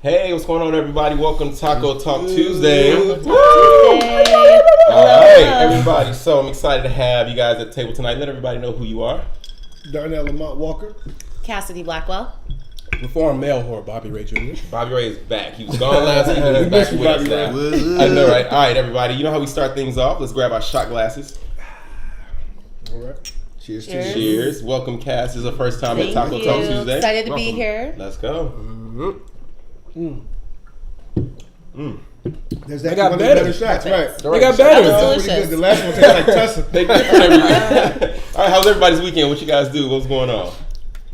Hey, what's going on, everybody? Welcome to Taco Talk Tuesday. All right, everybody. So I'm excited to have you guys at the table tonight. Let everybody know who you are. Darnell Lamont Walker. Cassidy Blackwell. Reformed male whore, Bobby Ray Jr. Bobby Ray is back. He was gone last week, but he's back with us now. I know, right? All right, everybody. You know how we start things off? Let's grab our shot glasses. All right. Cheers. Cheers. Welcome, Cass. This is the first time at Taco Talk Tuesday. Excited to be Welcome. here. Let's go. There's They that got one better. better shots, right? They got better. That was Pretty delicious. good. The last one tastes like Tussin. They different. All right, how's everybody's weekend? What you guys do? What's going on?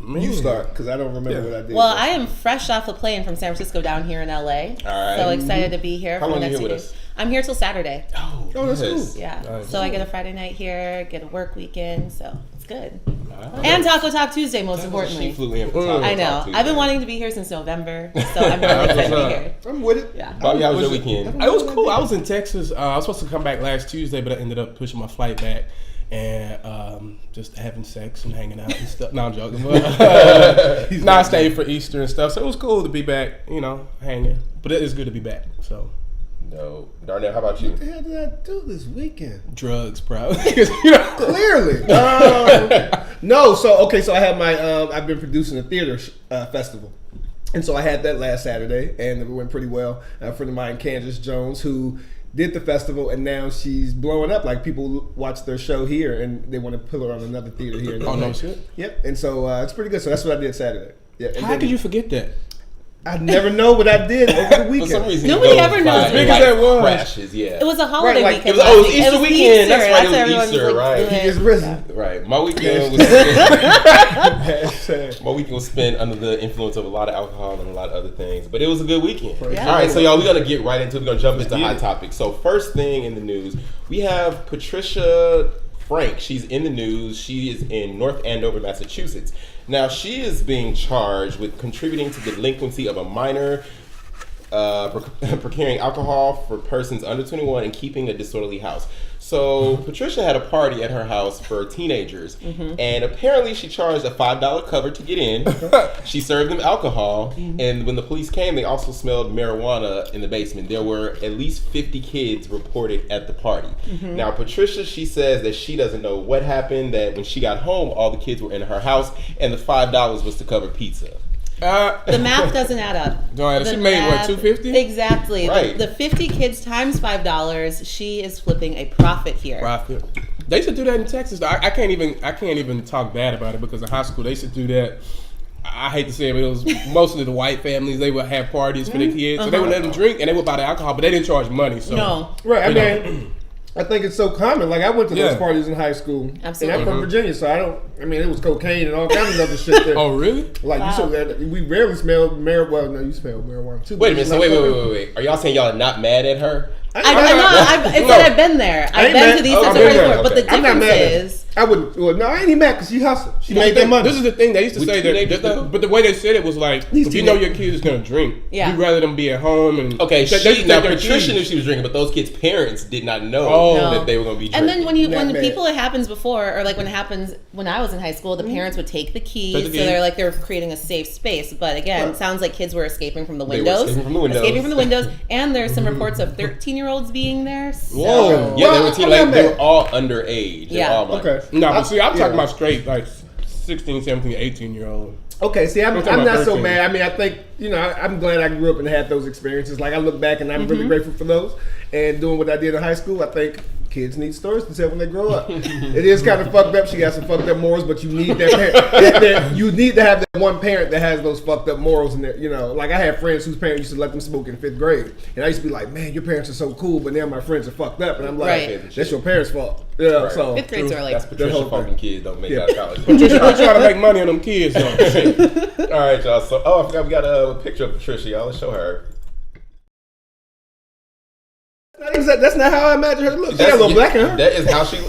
You start, because I don't remember what I did. Well, I am fresh off the plane from San Francisco down here in LA. All right. So excited to be here. How for long the you next here with few us? days. I'm here till Saturday. Oh, that's yes. cool. Yeah. Nice. So I get a Friday night here, get a work weekend, so it's good. Wow. And Taco Talk Tuesday, most She importantly. flew in for Taco I know. Talk Tuesday. I've been wanting to be here since November, so I'm really excited to be here. I'm with it. Yeah. Bobby, how was your weekend? It was cool. I was in Texas. I was supposed to come back last Tuesday, but I ended up pushing my flight back and just having sex and hanging out and stuff. No, I'm joking. But, I stayed for Easter and stuff, so it was cool to be back, hanging. But it is good to be back, so. No. Darnell, how about you? What the hell did I do this weekend? Drugs, probably. Clearly. No, so I had my, I've been producing a theater festival. And so I had that last Saturday, and it went pretty well. A friend of mine, Candace Jones, who did the festival, and now she's blowing up. Like, people watch their show here, and they want to pull her on another theater here. Oh, no shit? Yep, and so it's pretty good. So that's what I did Saturday. Yeah. And How then could you forget that? I never know what I did over the For weekend. some reason, Nobody it goes ever knows. by As big as like that was. crashes, yeah. It was a holiday Right, like, weekend. it was- oh, it was last week. Easter weekend. That's right, it was everyone's Easter, right. He doing- is risen. Right. My weekend was my weekend was spent under the influence of a lot of alcohol and a lot of other things, but it was a good weekend. Yeah. All right, so y'all, we're gonna get right into it. We're gonna jump into hot topics. So first thing in the news, we have Patricia Frank. She's in the news. She is in North Andover, Massachusetts. Now she is being charged with contributing to the delinquency of a minor, procuring alcohol for persons under 21, and keeping a disorderly house. So Patricia had a party at her house for teenagers, and apparently she charged a $5 cover to get in. She served them alcohol, and when the police came, they also smelled marijuana in the basement. There were at least 50 kids reported at the party. Now Patricia, she says that she doesn't know what happened, that when she got home, all the kids were in her house, and the $5 was to cover pizza. The math doesn't add up. Right, she made, what, $250? Exactly. Right. The 50 kids times $5, she is flipping a profit here. Profit. They should do that in Texas. I can't even talk bad about it, because in high school they should do that. I hate to say it, but it was mostly the white families. They would have parties for their kids, so they would let them drink and they would buy the alcohol, but they didn't charge money. So No. Right, I mean, I think it's so common. Like, I went to those Yeah. parties in high school. Absolutely. And I'm from Virginia, so it was cocaine and all kinds of other shit there. Oh, really? Like, Wow. you saw that, we rarely smelled marijuana. Well, no, you smelled marijuana too. Wait a minute, so wait. Are y'all saying y'all are not mad at her? I said I've been there. I've ain't been mad. to these Oh, types I've of been parties there. before, but the I'm not difference mad at her. is, I wouldn't. Well, no, I ain't even mad because she hustled. She made that money. This is the thing they used to With say teenagers, though? but the way they said it was like, These if you know teenagers. your kid is gonna drink, Yeah. you'd rather them be at home and Okay, they now take their Patricia knew keys. she was drinking, but those kids' parents did not know Oh. that they were going to be drinking. and then when Not bad. people, it happens before, or like when it happens when I was in high school, the parents would take the keys, Take the so keys. they're creating a safe space. But again, it sounds like kids were escaping from the They were windows. escaping from the windows. Escaping from the windows, and there's some reports of 13-year-olds being there. So. Whoa. yeah, they Well, were I'm not they were mad. all underage. They were Yeah. all minors. Okay. No, but see, I'm talking yeah. about straight 16, 17, 18-year-old. Okay, see, I'm talking not about so 13. mad. I mean, I think, I'm glad I grew up and had those experiences. Like, I look back and I'm really grateful for those. And doing what I did in high school, I think kids need stories to tell when they grow up. It is kind of fucked up. She got some fucked up morals, but you need that parent. You need to have that one parent that has those fucked up morals in there. Like, I had friends whose parents used to let them smoke in 5th grade. And I used to be like, man, your parents are so cool, but now my friends are fucked up. And I'm like, Right. that's your parents' fault. Yeah, Right. so. 5th grades are like, That's Patricia whole fucking thing. kids don't make Yeah. it out of college. Patricia, I try to make money on them kids, though. Shit. All right, y'all. So, I forgot we got a picture of Patricia, y'all. Let's show her. That's not how I imagine her to look. She got a little black in her. That is how she.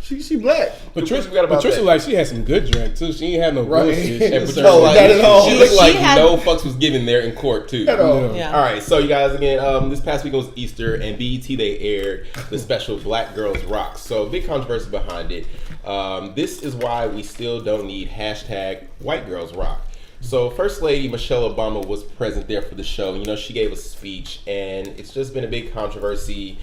She She black. Patricia, forgot about Patricia that. like she had some good drink too. She ain't had no Right. bullshit. She And was Patricia, serving- No, not at all. she looked She like had- no fucks was given there in court too. At all. Yeah. All right, so you guys, again, this past week was Easter, and BET, they aired the special Black Girls Rock. So big controversy behind it. This is why we still don't need hashtag White Girls Rock. So First Lady Michelle Obama was present there for the show. You know, she gave a speech, and it's just been a big controversy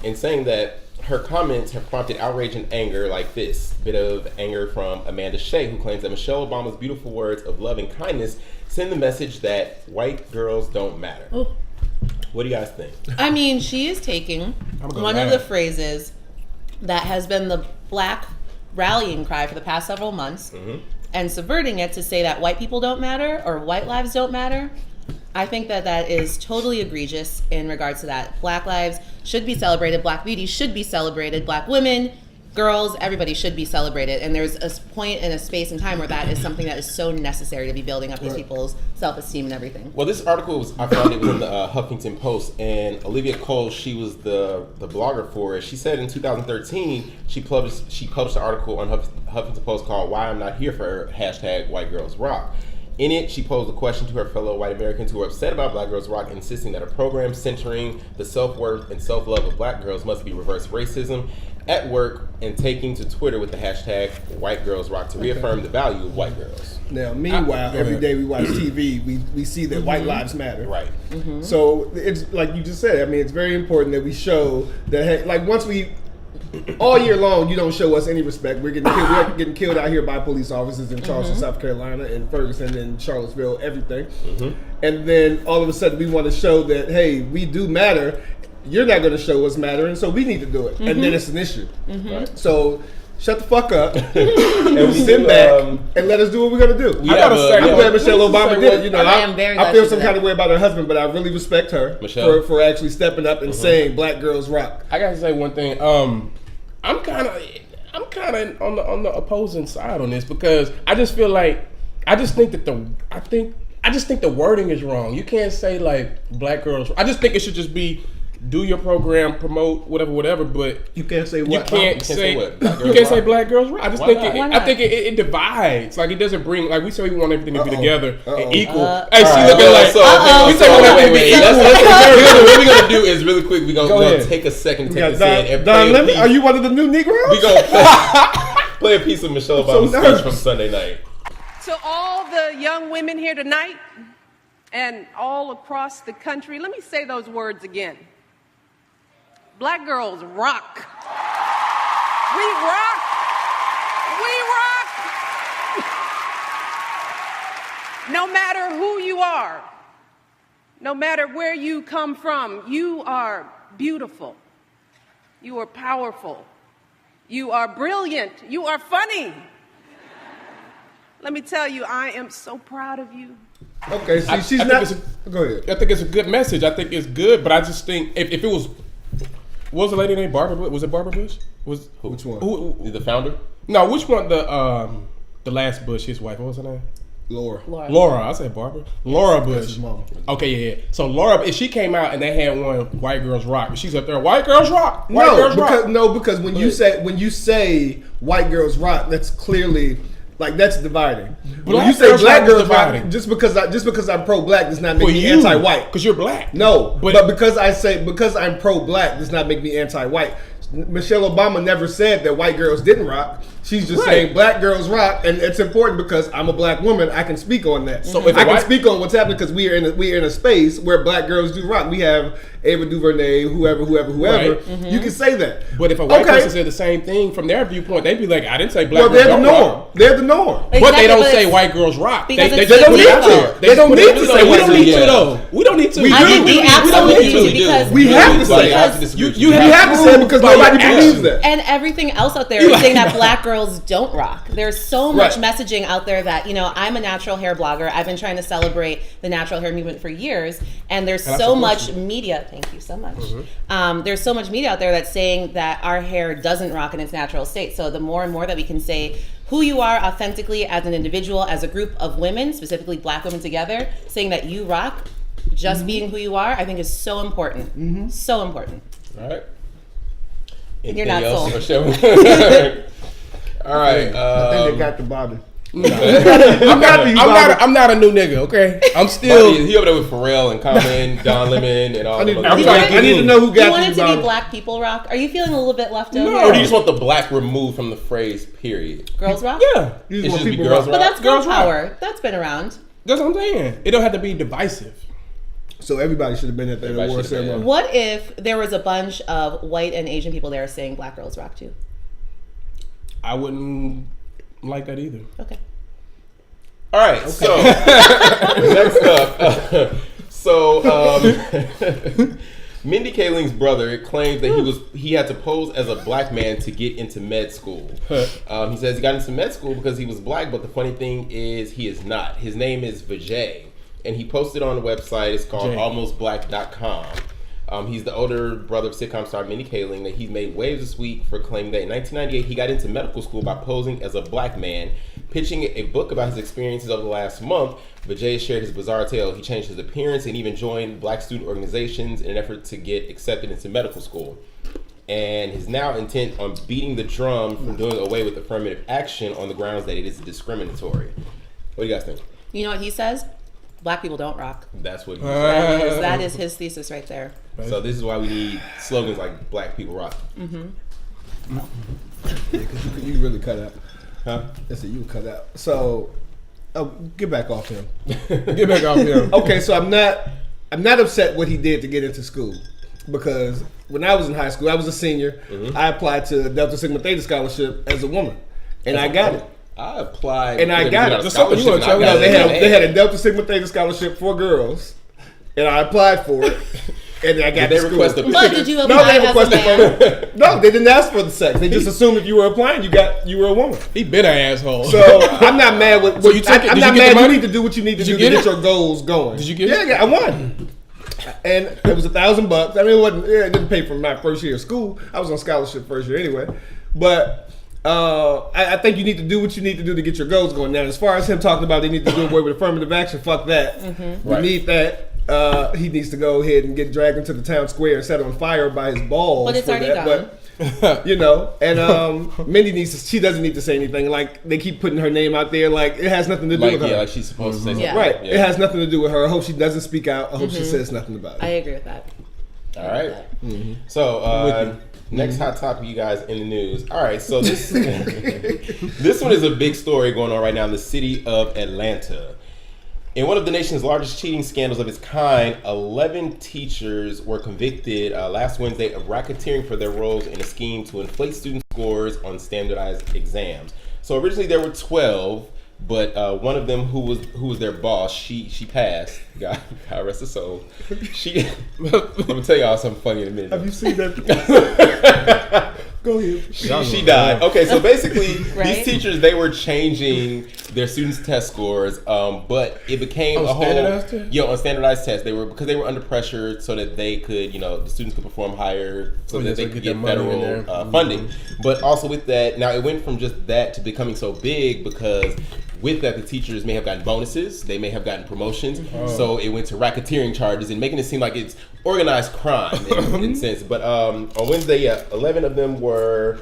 in saying that her comments have prompted outrage and anger like this. Bit of anger from Amanda Shea, who claims that Michelle Obama's beautiful words of love and kindness send the message that white girls don't matter. Oh. What do you guys think? I mean, she is taking gonna one of laugh. the phrases that has been the black rallying cry for the past several months and subverting it to say that white people don't matter or white lives don't matter. I think that that is totally egregious in regards to that. Black lives should be celebrated. Black beauty should be celebrated. Black women, girls, everybody should be celebrated. And there's a point and a space and time where that is something that is so necessary to be building up these people's self-esteem and everything. Well, this article I found it was in the Huffington Post, and Olivia Cole, she was the blogger for it. She said in 2013 she published an article on Huffington Post called "Why I'm Not Here for hashtag White Girls Rock." In it, she posed a question to her fellow white Americans who are upset about Black Girls Rock, insisting that a program centering the self-worth and self-love of black girls must be reverse racism at work, and taking to Twitter with the hashtag White Girls Rock to reaffirm the value of white girls. Now, meanwhile, Go every ahead. day we watch TV, we see that white lives matter. Right. So it's like you just said. I mean, it's very important that we show that. Hey, like once we, all year long, you don't show us any respect. We're getting killed out here by police officers in Charleston, South Carolina, and Ferguson, and Charlottesville, everything. And then all of a sudden, we want to show that hey, we do matter. You're not going to show us matter, and so we need to do it. And then it's an issue. Right? So shut the fuck up and sit back and let us do what we're going to do. We I gotta have say, a- I'm glad Michelle Obama did it. You know, I am very I glad feel she some did kind that. of way about her husband, but I really respect her Michelle. for actually stepping up and saying Black Girls Rock. I gotta say one thing. I'm kind of on the opposing side on this because I just feel like I just think the wording is wrong. You can't say like Black girls. I just think it should just be do your program, promote whatever. But You can't say you what? can't say say what? Black you girls can't say rock? Black girls. Rock. I just Why think not? Why I not? think it divides. Like it doesn't bring like we say we want everything to be together and equal. Hey, she Alright, looking like so, Uh-oh. we say we want everything to be equal. What we're gonna do is really quick. We're Go gonna ahead. take a second to We take got this in and Don play a Lemon? piece. Are you one of the new Negroes? We gonna play a piece of Michelle so Obama's speech nervous. from Sunday night. To all the young women here tonight and all across the country, let me say those words again. Black girls rock. We rock. We rock. No matter who you are, no matter where you come from, you are beautiful. You are powerful. You are brilliant. You are funny. Let me tell you, I am so proud of you. Okay, see, she's I think not. it's Go ahead. I think it's a good message. I think it's good, but I just think if it was, what was the lady named Barbara Bush? Was it Barbara Bush? Was Which one? Who, The founder? no, which one? The last Bush, his wife. What was her name? Laura. Laura. I said Barbara. Laura Bush. his mama. Okay, yeah. So Laura, if she came out and they had one White Girls Rock, she's up there. White Girls Rock. White Girls Rock. Because when you say white girls rock, that's clearly like that's dividing. When Black you say girls black rock is girls rock, dividing. just because I'm pro-black does not make For me you, anti-white. because you're black. No, But- but because I'm pro-black does not make me anti-white. Michelle Obama never said that white girls didn't rock. She's just Right. saying black girls rock, and it's important because I'm a black woman. I can speak on that. So if I can white- speak on what's happening because we are in a space where black girls do rock. We have Ava DuVernay, whoever. Right. You can say that. But if a white person said the same thing from their viewpoint, they'd be like, I didn't say black well, girls they're the don't norm. rock. They're the norm. But they Exactly, don't but say it's- white girls rock. because it's They don't the need people. to. They don't need to say We white don't girls. need Yeah. to though. We don't need to. We I do. think we We don't absolutely need do to. because We have to say Like, I that. have to disagree with You you. We have to say it because By nobody your believes actions. that. And everything else out there You is like saying that that. black girls don't rock. There's so much Right. messaging out there that, I'm a natural hair blogger. I've been trying to celebrate the natural hair movement for years. And there's And I so support much you. media. Thank you so much. There's so much media out there that's saying that our hair doesn't rock in its natural state. So the more and more that we can say who you are authentically as an individual, as a group of women, specifically black women together, saying that you rock, just being who you are, I think is so important. So important. All right. You're not else sold. or show? All right. I think they got the Bobby. I'm not a new nigga. Okay, I'm still. He over there with Pharrell and Common, Don Lemon, and all. I need, them I'm other trying, guys. I need to know who Do you got want it these to be Bobby. Black People Rock? Are you feeling a little bit left over? Or do you just want the black removed from the phrase? Period. Girls Rock? Yeah, You It just want should be people girls rock. But that's girl Girls Rock. power. That's been around. that's what I'm saying. It don't have to be divisive. So everybody should have been at the Everybody award should have been. ceremony. What if there was a bunch of white and Asian people there saying Black Girls Rock too? I wouldn't like that either. Okay. All right. So next up, Mindy Kaling's brother claims that he had to pose as a black man to get into med school. He says he got into med school because he was black, but the funny thing is he is not. His name is Vijay, and he posted on the website. It's called Jay. almostblack.com. He's the older brother of sitcom star Mindy Kaling. That he made waves this week for claiming that in 1998 he got into medical school by posing as a black man, pitching a book about his experiences over the last month. Vijay shared his bizarre tale. He changed his appearance and even joined black student organizations in an effort to get accepted into medical school. And is now intent on beating the drum from doing away with affirmative action on the grounds that it is discriminatory. What do you guys think? You know what he says? Black people don't rock. That's what. That is his thesis right there. So this is why we need slogans like "Black People Rock." You really cut out. Huh? That's it. You cut out. So, get back off him. Get back off here. Okay, so I'm not upset what he did to get into school, because when I was in high school, I was a senior. I applied to Delta Sigma Theta scholarship as a woman, and I got it. I applied, And I got it. That's something you wanna tell me. No, they had a Delta Sigma Theta scholarship for girls, and I applied for it, and I got Did they to school. request a But did you No, apply they as a requested man? for no, they didn't ask for the sex. They just assumed if you were applying, you were a woman. He been an asshole. So I'm not mad with. So you took it- I'm did not you get the mad. You money? need to do what you need to Did you do to get get it? your goals going. Did you get yeah, it? Yeah, I won. And it was $1,000. I mean, it wasn't. It didn't pay for my first year of school. I was on scholarship first year anyway. But I think you need to do what you need to do to get your goals going. Now, as far as him talking about they need to do away with affirmative action, fuck that. We need that. He needs to go ahead and get dragged into the town square and set on fire by his balls. But it's for already that. done. But, you know, and Mindy she doesn't need to say anything. Like, they keep putting her name out there. Like, it has nothing to do with her. like she's supposed to say something. Yeah. Right. Yeah. It has nothing to do with her. I hope she doesn't speak out. I hope she says nothing about I it. agree with that. All right. So next hot topic, you guys in the news. All right. So this this one is a big story going on right now in the city of Atlanta. In one of the nation's largest cheating scandals of its kind, 11 teachers were convicted last Wednesday of racketeering for their roles in a scheme to inflate student scores on standardized exams. So originally there were 12, but one of them, who was their boss, she passed. God rest her soul. I'm gonna tell y'all something funny in a minute. Have you seen that? Go ahead. She died. Okay, so basically, Right? these teachers, they were changing their students' test scores, but it became On a whole standardized tests? on standardized tests. Because they were under pressure, so that they could, the students could perform higher, so that they could get money in federal there. funding. But also with that, now it went from just that to becoming so big because with that, the teachers may have gotten bonuses, they may have gotten promotions, so it went to racketeering charges and making it seem like it's organized crime in a sense. But on Wednesday, 11 of them were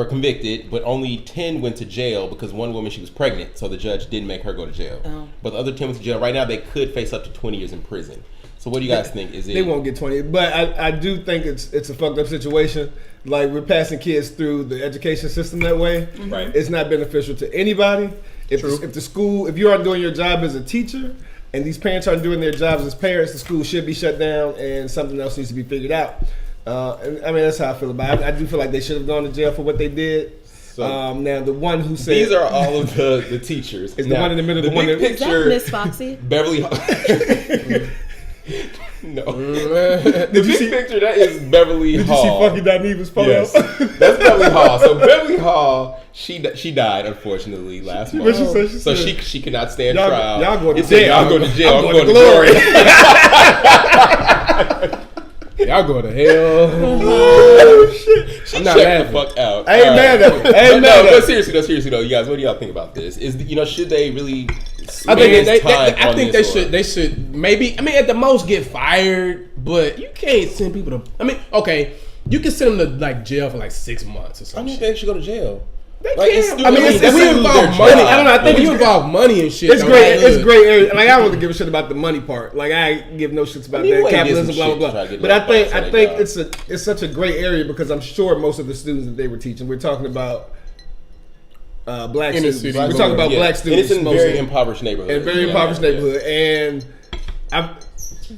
convicted, but only 10 went to jail because one woman, she was pregnant, so the judge didn't make her go to jail. But the other 10 went to jail. Right now, they could face up to 20 years in prison. So what do you guys think? They won't get 20, but I do think it's a fucked up situation. Like, we're passing kids through the education system that way. Right. It's not beneficial to anybody. If the school, if you aren't doing your job as a teacher, and these parents aren't doing their jobs as parents, the school should be shut down, and something else needs to be figured out. And I mean, that's how I feel about it. I do feel like they should have gone to jail for what they did. So- Now, the one who said These are all of the teachers. Is the one in the middle The the one big that- Is that picture, Miss Foxy? Beverly Hall. No. Did The you big see? picture, that is Beverly Did you see Hall. Funky Dineva's photo? Yes, that's Beverly Hall. So Beverly Hall, she died unfortunately last month. What she said? She So said, she could not stand Y'all- trial. y'all going to It said, jail. Y'all going to jail. I'm I'm going going to to glory. Y'all go to hell. oh shit! She I'm not checked the laughing. fuck out. I ain't All mad at her. I ain't But mad no, at her. but seriously though, you guys, what do y'all think about this? Should they really? I think spend time I on think this, or- they should maybe. I mean, at the most, get fired. But you can't send people to. I mean, okay. You can send them to like jail for like 6 months or I something. don't think they should go to jail. They Like, it's can't. stupid. I mean, That's when you lose involve their money, job. I don't know. I think when you involve money and shit, It's though, great. like, It's great area. Like I don't really give a shit about the money part. Like I give no shits about I mean, that you ain't capitalism, get blah some blah shit to try blah. to get But I little think bucks on I their think job. it's such a great area because I'm sure most of the students that they were teaching, we're talking about black Inner students. city. We're talking about Yeah. black And students, it's in mostly. very impoverished neighborhood. in a very Yeah. impoverished Yeah. neighborhood. And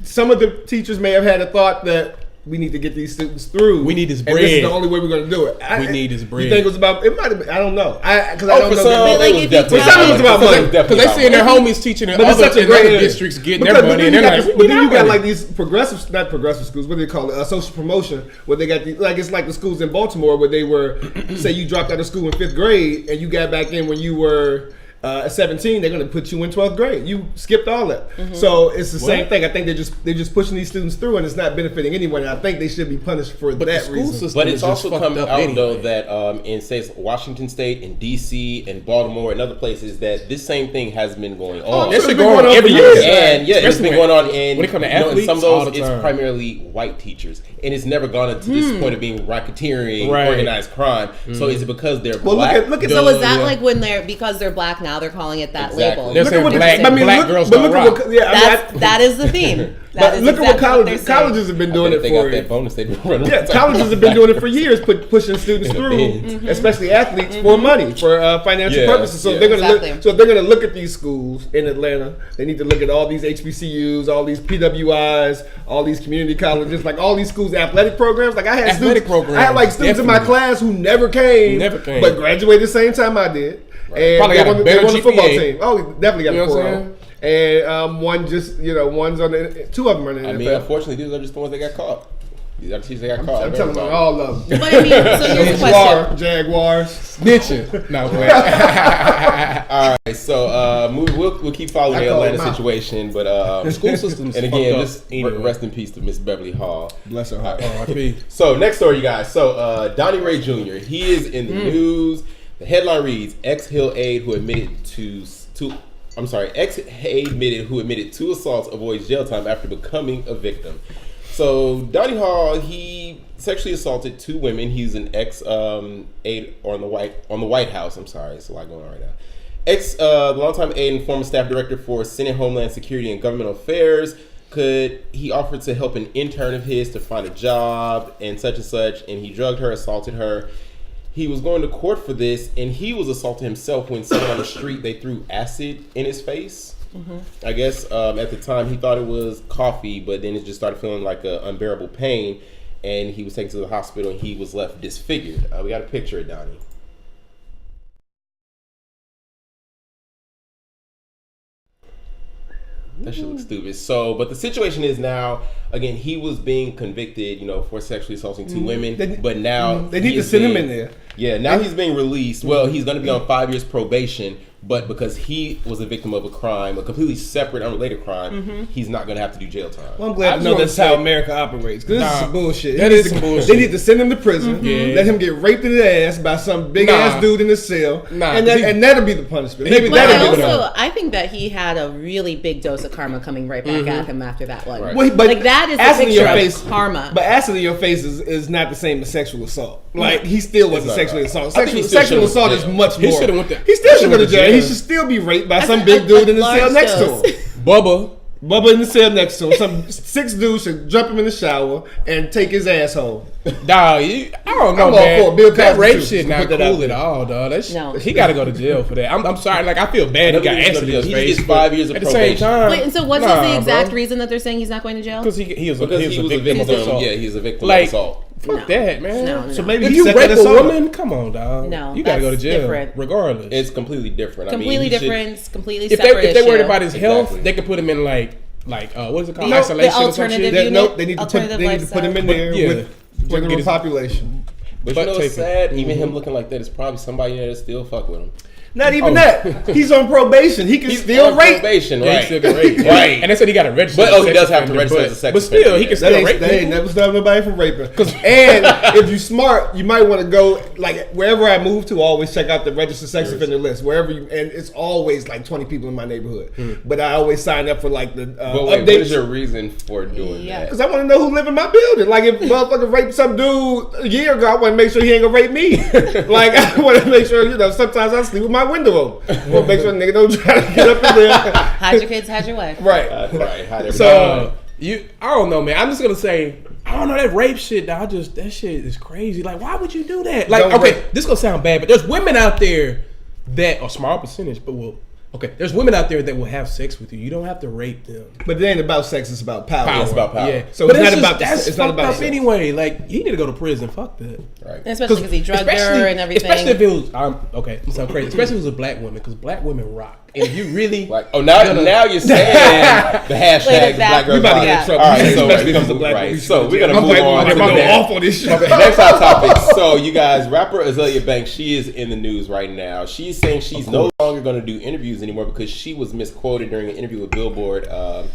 some of the teachers may have had a thought that we need to get these students through. We need this And this is bread. the only way we're going to do it. We need this bread. You think it was about? It might have been. I don't know. Because I Oh, don't for know. some, that- But, like, it was if you definitely tell- Some of it was about money. Because they seeing their homies teaching in But it's other, such a in great other area. districts getting Because- their but money, then and you they're got like, but then you we got need like these progressive, not progressive schools. What do they call it? Social promotion. Where they got these, like it's like the schools in Baltimore where they were, say you dropped out of school in 5th grade and you got back in when you were. At 17, they're going to put you in 12th grade. You skipped all that, so it's the same thing. I think they're just pushing these students through, and it's not benefiting anyone. And I think they should be punished for But the that school reason. system But is it's just also fucked come up out anyway. though that in states Washington State and DC and Baltimore and other places that this same thing has been going on. I'm That sure shit it's been going on going on every for year. years. And yeah, it's Especially been going on in when it come to in athletes some of all those the it's time. primarily white teachers. And it's never gone to this point of being racketeering, Right. organized crime. So is it because they're Well, black? look at So is that Yeah. like when they're because they're black now they're calling it that Exactly. label? They're Look saying at what black, I mean, black look- girls but don't look at rock. what- yeah, I mean, That is the theme. That But is look at exactly what they're colleges saying. colleges have been doing I it think they got for. that bonus they've been running. Yeah, colleges have been doing it for years, pushing students through, especially athletes, for money, for financial Yeah, purposes. So yeah. they're gonna Exactly. look. So they're gonna look at these schools in Atlanta. They need to look at all these HBCUs, all these PWIs, all these community colleges, like all these schools' athletic programs. Like I had Athletic students, I had like programs, students in my definitely. class who never came, But graduated the same time I did. And Probably they got a won, better they won the football GPA. team. Oh, definitely got You a know what 4.0. I'm And one just, one's on the, two of them are in the I mean, NFL. unfortunately, these are just the ones that got caught. These are the teams that got caught. I'm telling you, all of them. But I mean, so here's the question. Jaguars. Snitching. No, man. All right, so we'll keep following I the call Atlanta them out. situation, but School system's and again, fucked up just anyway. rest in peace to Miss Beverly Hall. Bless her heart. R.I.P. So next story, you guys. So Donnie Ray Jr. He is in the news. The headline reads: Ex-Hill aide who admitted ex-aide who admitted 2 assaults avoids jail time after becoming a victim. So Donnie Hall, he sexually assaulted 2 women. He's an ex-aide on the White House. I'm sorry, it's a lot going on right now. Longtime aide and former staff director for Senate Homeland Security and Governmental Affairs. He offered to help an intern of his to find a job and such, and he drugged her, assaulted her. He was going to court for this, and he was assaulted himself when someone on the street, they threw acid in his face. I guess at the time he thought it was coffee, but then it just started feeling like an unbearable pain, and he was taken to the hospital, and he was left disfigured. We got a picture of Donnie. That shit looks stupid. So, but the situation is now, again, he was being convicted, for sexually assaulting 2 women, but now They need he to is send him being- in there. Yeah, now he's being released. Well, he's going to be on 5 years probation, but because he was a victim of a crime, a completely separate, unrelated crime, he's not going to have to do jail time. Well, I'm glad I to know just that's wanna how say- America operates. Because this is Nah, some bullshit. that He is needs some to- bullshit. They need to send him to prison, Yeah. let him get raped in the ass by some big ass Nah. dude in the cell, Nah, and, 'cause he- that'll be the punishment. Maybe But that'll I be the also I think that he had a really big dose of karma coming right back at him after that one. Right. Well, but Like that is acid a in your picture face, of karma. But acid in your face is not the same as sexual assault. Like he still wasn't not sexually right. assault. I think he still Sexual should've assault went is to jail. much He more. should've went to- He still he should go to should've went to jail. He jail. should still be raped by That's some a- big dude in the large cell next to dose. him. Bubba. Bubba in the cell next to him. Some 6 dudes should jump him in the shower and take his asshole. Dog, I don't know, I'm all man. for it. Bill That Cosby rape too. shit Put not that cool out at there. all, dog. No. He got to go to jail for that. I'm sorry. Like, I feel bad he got Another acid in his he face. gets 5 years of at the same probation. time. Wait, and so what is the exact reason that they're saying he's not going to jail? Because he was a Because he was a victim of victim. assault. Yeah, he's a victim Like, of assault. Fuck No. that, man. No, So no. maybe If he you set rape that a assault. woman, come on, dog. No, You gotta go to that's jail, different. regardless. It's completely different. Completely I mean, he should- different, it's completely if separate they worried issue. about his health, Exactly. they could put him in like what is it called? The Isolation or some alternative shit. unit. That, nope, they need to put Alternative him in lifestyle. there Yeah. with Get general his- population. But butt you know what's taken. sad? Even him looking like that is probably somebody there that still fuck with him. Not even that. He's on probation. He can He's still on rape. probation, Yeah, right? he still can rape. Right. And they said he got to register. But, as a he sex does have to offender, register but- as a sex But still, offender, he yeah. can still rape They ain't people. never stopped nobody from raping. And if you're smart, you might want to go, like, wherever I move to, always check out the registered sex offender list. Wherever you, and it's always like 20 people in my neighborhood. But I always sign up for like the But wait, what is updates. your reason for doing Yeah. that? Because I want to know who live in my building. Like, if motherfucker raped some dude a year ago, I want to make sure he ain't gonna rape me. Like, I want to make sure, sometimes I sleep with my window open. I want to make sure the nigga don't try to get up in there. Hide your kids, hide your way. Right. Right. Hide everything. So- I don't know, man. I'm just gonna say, I don't know that rape shit. Dog, that shit is crazy. Like, why would you do that? Like, Don't okay, rape. this gonna sound bad, but there's women out there that a small percentage, but there's women out there that will have sex with you. You don't have to rape them. But it ain't about sex, it's about power. It's about power. Yeah. So but it's not just- about the- that's it's not fucked about up sex. anyway. Like, he need to go to prison. Fuck that. Right. And especially because he drugged her and everything. Especially if it was, okay, it sounds crazy. Especially if it was a black woman, because black women rock. And if you really, Like, now you're saying the hashtag Later, Black Girls We about to Rock. get in trouble. All right, so Especially we're if it's a gonna black right. woman. So we're gonna I'm move like, on to I'm the going next. off on this shit. Next hot topic. So, you guys, rapper Azealia Banks, she is in the news right now. She's saying she's no longer going to do interviews anymore because she was misquoted during an interview with Billboard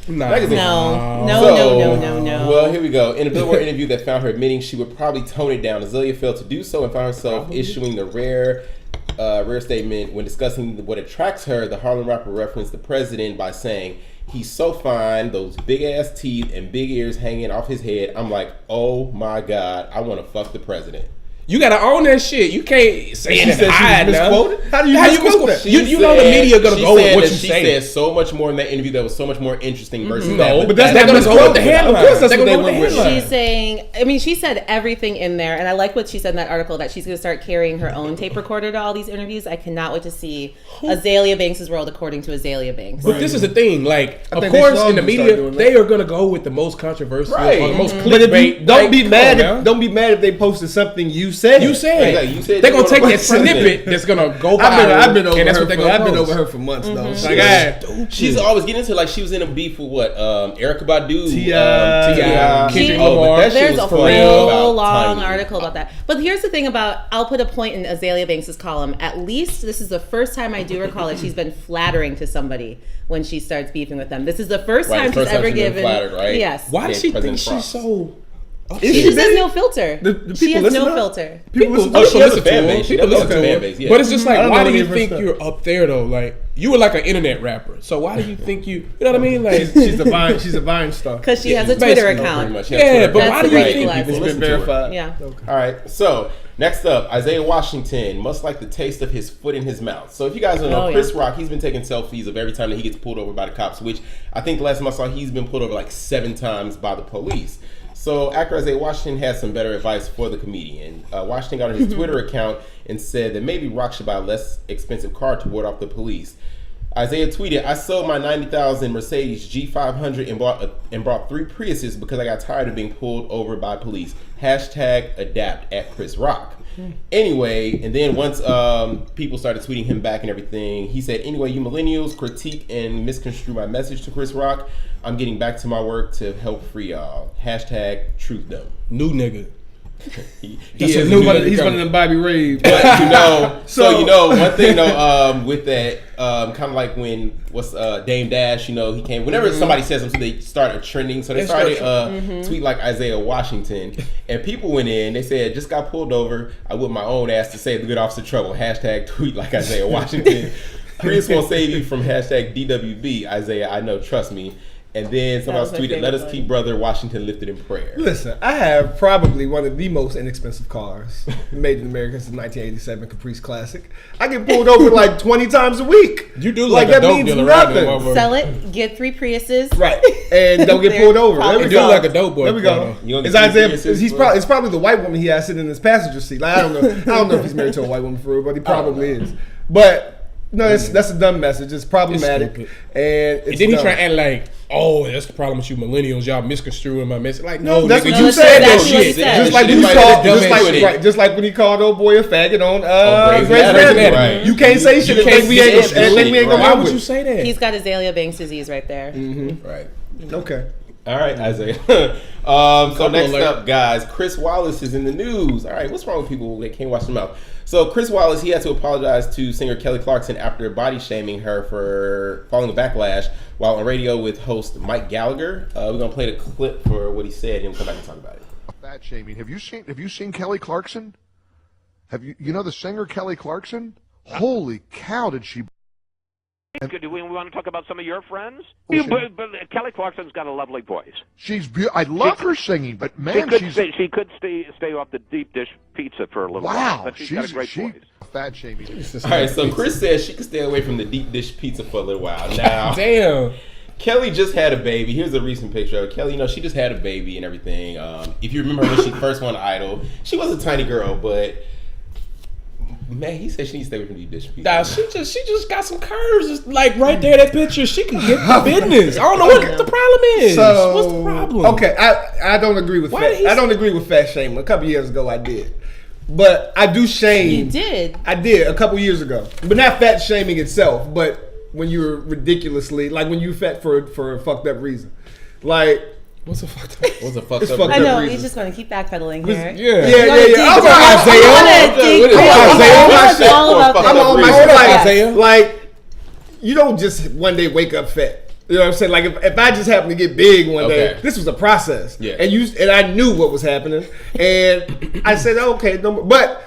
magazine. No. Well, here we go. In a Billboard interview that found her admitting she would probably tone it down, Azealia failed to do so and found herself issuing the rare statement when discussing what attracts her. The Harlem rapper referenced the president by saying, "He's so fine, those big ass teeth and big ears hanging off his head. I'm like, oh my God, I want to fuck the president." you gotta own that shit. You can't say She it and said she hide was now. misquoted? How do you misquote that? You know the media gonna go with what you she say. said so much more in that interview that was so much more interesting versus No, that. but that's They're not gonna gonna go with the headline. Of course that's They're what gonna they go with the went with. headline. She's saying, she said everything in there, and I like what she said in that article that she's going to start carrying her own tape recorder to all these interviews. I cannot wait to see Azealia Banks' world according to Azealia Banks. But this is the thing, like, I of think they course, should in the all start media, doing that. they are gonna go with the most controversial, Right. or the most But if you clickbait. don't Like, be come mad, on, man. don't be mad if they posted something you said. You said, Like, you said they're you gonna take wanna that fuck the president. snippet that's gonna go viral. I've been over and that's her. what they're gonna I've been post. over her for months though. Mm-hmm. Like, She's always getting into, like, she was in a beef with what, Erykah Badu, T.I., Kendrick Lamar. That shit There's was a funny whole about long Tiny. article about that. But here's the thing about, I'll put a point in Azealia Banks' column. At least this is the first time I do recall that she's been flattering to somebody when she starts beefing with them. This is the first Right, time the first she's time ever she's been given. flattered, right? Yes. Why does Yeah, she President think she's Frost. so? She just has no filter. The She people has no listen up? filter. People listen Oh, to she her. has a fan base. She People does have listen a to fan her. base, yeah. But it's just I like, don't why know do you any of her think stuff. you're up there though? Like, you were like an internet rapper, so why do you think you know what I mean? Like, She's a Vine star. Because she has a Basically, Twitter pretty account. much. She has Yeah, Twitter but account. why do you Right, think people like- It's listen been to her. verified. Yeah. All right, so next up, Isaiah Washington must like the taste of his foot in his mouth. So if you guys don't know, Oh, Chris yeah. Rock, he's been taking selfies of every time that he gets pulled over by the cops, which I think the last time I saw, he's been pulled over like 7 times by the police. So actor Isaiah Washington has some better advice for the comedian. Washington got on his Twitter account and said that maybe Rock should buy a less expensive car to ward off the police. Isaiah tweeted, "I sold my 90,000 Mercedes G500 and brought 3 Priuses because I got tired of being pulled over by police. Hashtag adapt at Chris Rock." Anyway, and then once people started tweeting him back and everything, he said, "Anyway, you millennials critique and misconstrue my message to Chris Rock. I'm getting back to my work to help free y'all. Hashtag truth dumb." new nigga. He That's is a new new nigga. He's one of them Bobby Ray. But one thing though, with that, kind of like when Dame Dash, he came. Whenever somebody says something, they start trending. So they started tweet like Isaiah Washington, and people went in. They said, "Just got pulled over. I whipped my own ass to save the good officer trouble." Hashtag tweet like Isaiah Washington. Chris won't save you from hashtag DWB. Isaiah, I know. Trust me. And then someone else was my tweeted, "Let us favorite keep brother Washington lifted in prayer." Listen, I have probably one of the most inexpensive cars made in America since 1987 Caprice Classic. I get pulled over like 20 times a week. You do like a dope dealer around there, motherfucker. Sell it, get 3 Priuses. Right, and don't get pulled over. There we You go. do like a dope boy. There we go. You gonna It's get Isaiah. 3 Priuses, He's bro? probably it's probably the white woman he has sitting in his passenger seat. Like I don't know if he's married to a white woman for real, but he probably is. But no, that's a dumb message. It's problematic, stupid. and it's And then he dumb. try to act like, oh, that's the problem with you millennials. Y'all misconstruing my message. Like, no, That's nigga, what you you said said. that That's what he shit. said. Just like Shit when he is called, dumb as shit. just like when he called old boy a faggot on Grey's Grey's Anatomy, Anatomy. right. You can't say shit and think we ain't gonna Why run would with you it. say that? He's got Azalea Banks disease right there. Right. Okay. All right, Isaiah. So next alert. up, guys, Chris Wallace is in the news. All right, what's wrong with people that can't wash their mouth? So Chris Wallace, he had to apologize to singer Kelly Clarkson after body shaming her for following a backlash while on radio with host Mike Gallagher. We're gonna play the clip for what he said, and we'll come back and talk about it. Fat shaming. Have you seen Kelly Clarkson? Have you know the singer Kelly Clarkson? Holy cow, did she? Do we want to talk about some of your friends? Well, But Kelly Clarkson's got a lovely voice. She's I love her singing, but man, She could stay off the deep dish pizza for a little while. wow, But she's got a great voice. Fat shaming. All right, so Chris says she could stay away from the deep dish pizza for a little while. Now, Damn. Kelly just had a baby. Here's a recent picture of Kelly. She just had a baby and everything. If you remember when she first won Idol, she was a tiny girl, but man, he said she needs to stay away from deep dish pizza. Nah, she just got some curves. Just like right there, that picture. She can get the business. I don't know what the problem is. So, What's the problem? Okay, I don't agree with Why did he I don't agree with fat shaming. A couple years ago, I did, but I do shame. You did. I did a couple years ago, but not fat shaming itself. But when you were ridiculously, like when you fat for a fucked up reason, like. What's the fuck? What's a fucked It's up? fucked I up know, reason. he's just going to keep backpedaling Was- here. Yeah. Yeah. I'm on my shit. Isaiah. Like, you don't just one day wake up fat. You know what I'm saying? Like if I just happened to get big one day, Okay. this was a process. Yeah. And I knew what was happening, and I said, okay, no more. But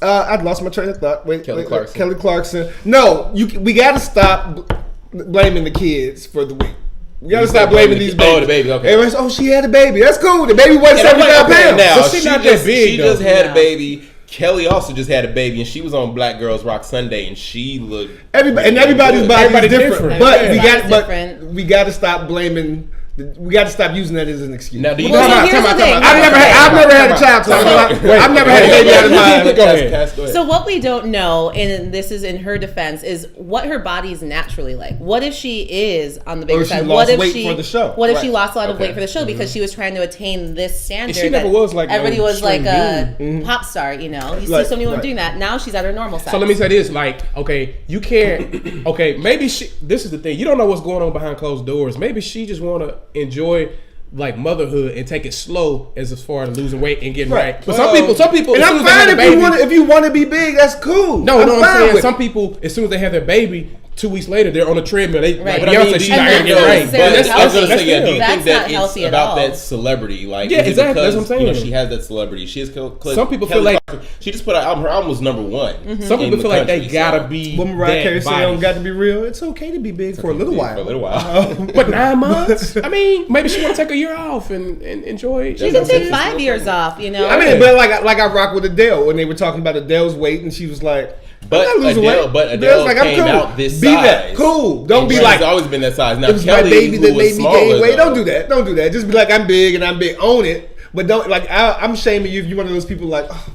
I'd lost my train of thought. Kelly Clarkson. Kelly Clarkson. No, we got to stop blaming the kids for the weight. We gotta stop blaming these babies. Oh, the baby, okay. Everybody's, she had a baby. That's cool. The baby wasn't And I'm like, 75 okay, pounds. now, But she not just, that big, she though. just had Yeah. a baby. Kelly also just had a baby, and she was on Black Girls Rock Sunday, and she looked Everybody's good. body Everybody is different. different. But Everybody's different. we got to stop blaming. We got to stop using that as an excuse. Now, do you Well, know so how? here's the thing. I've never had a child. So I've never had a baby out of my. Go ahead. So what we don't know, and this is in her defense, is what her body is naturally like. What if she is on the bigger Or she side? lost What if weight she for the show. What if she Right. lost a lot of Okay. weight for the show because she was trying to attain this standard? she never that was like everybody no was like a slim pop star. You know, you Right, see so many women right. doing that. Now she's at her normal size. So let me say this, like, okay, you can't, okay, maybe this is the thing, you don't know what's going on behind closed doors. Maybe she just want to enjoy, like, motherhood and take it slow as far as losing weight and getting right. But some people, And as soon I'm as they have fine a baby, if you want to be big. That's cool. no, I'm I'm fine saying with some it. people, as soon as they have their baby, 2 weeks later, they're on a treadmill. They, Right. like But I mean, Beyonce, do she's you not think gonna get that's right. necessarily But I was gonna healthy? say, yeah. Do you That's think that not it's healthy at about all. that celebrity? Like, Yeah, is it exactly, because, that's what I'm you know, saying. she has that celebrity. She is. Some people feel like- she just put out album. Her album was number one. Some people feel like they country, gotta so- be When Mariah Carey that said, body. "Don't got to be real." It's okay to be big for a little while. For a little while. But 9 months? I mean, maybe she want to take a year off and enjoy. she can take 5 years off. You know, I mean, but like I rock with Adele when they were talking about Adele's weight, and she was like, But I'm not losing Adele, weight. but Adele's Adele like, I'm came cool. out this Be size. that. Cool. Don't And be she's like, always been that size. Now it was Kelly, my baby who that was made me smaller, gain weight. though. Don't do that. Don't do that. Just be like, I'm big and I'm big. Own it. But don't, like, I'm shaming you if you're one of those people like, oh,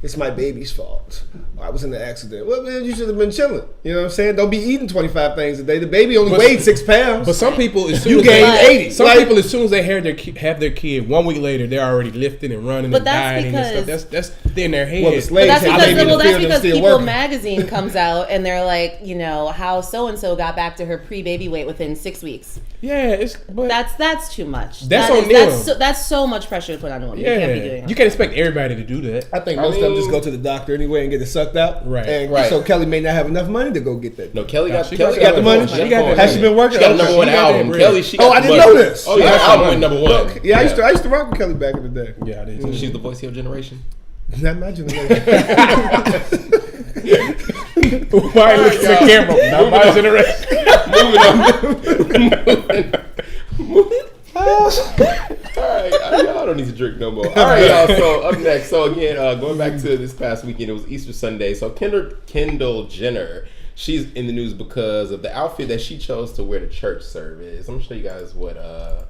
it's my baby's fault. I was in an accident. Well, man, you should have been chilling. You know what I'm saying? Don't be eating 25 things a day. The baby only weighed 6 pounds. But some people, as soon You as gained they, 80. Some Like- people, as soon as they have their kid, 1 week later, they're already lifting and running But and that's dieting and because- stuff. That's in their head. Well, the But slaves that's had because, baby in the well, that's field and because still People working. magazine comes out and they're like, you know, how so and so got back to her pre-baby weight within 6 weeks. Yeah, but That's too much. That's That on is- them. That's so much pressure to put on a woman. yeah, You can't be doing that. you can't expect everybody to do that. I think most of them just go to the doctor anyway and get it sucked out. Right. And Right. so Kelly may not have enough money to go get that. No, Kelly got she Kelly got the money? She She got that Has she been working? She got a Okay. number one She got that album. bread. Kelly, she Oh, got I the didn't money. know this. Oh, yeah, Yeah, her she album got went number one. Yeah, I used to rock with Kelly back in the day. Yeah, it is. She's the voice of your generation. Not my generation. Why look at the camera? Not my generation. All right, y'all don't need to drink no more. All right, y'all. So up next, so again, going back to this past weekend, it was Easter Sunday. So Kendall Jenner, she's in the news because of the outfit that she chose to wear to church service. I'm gonna show you guys what.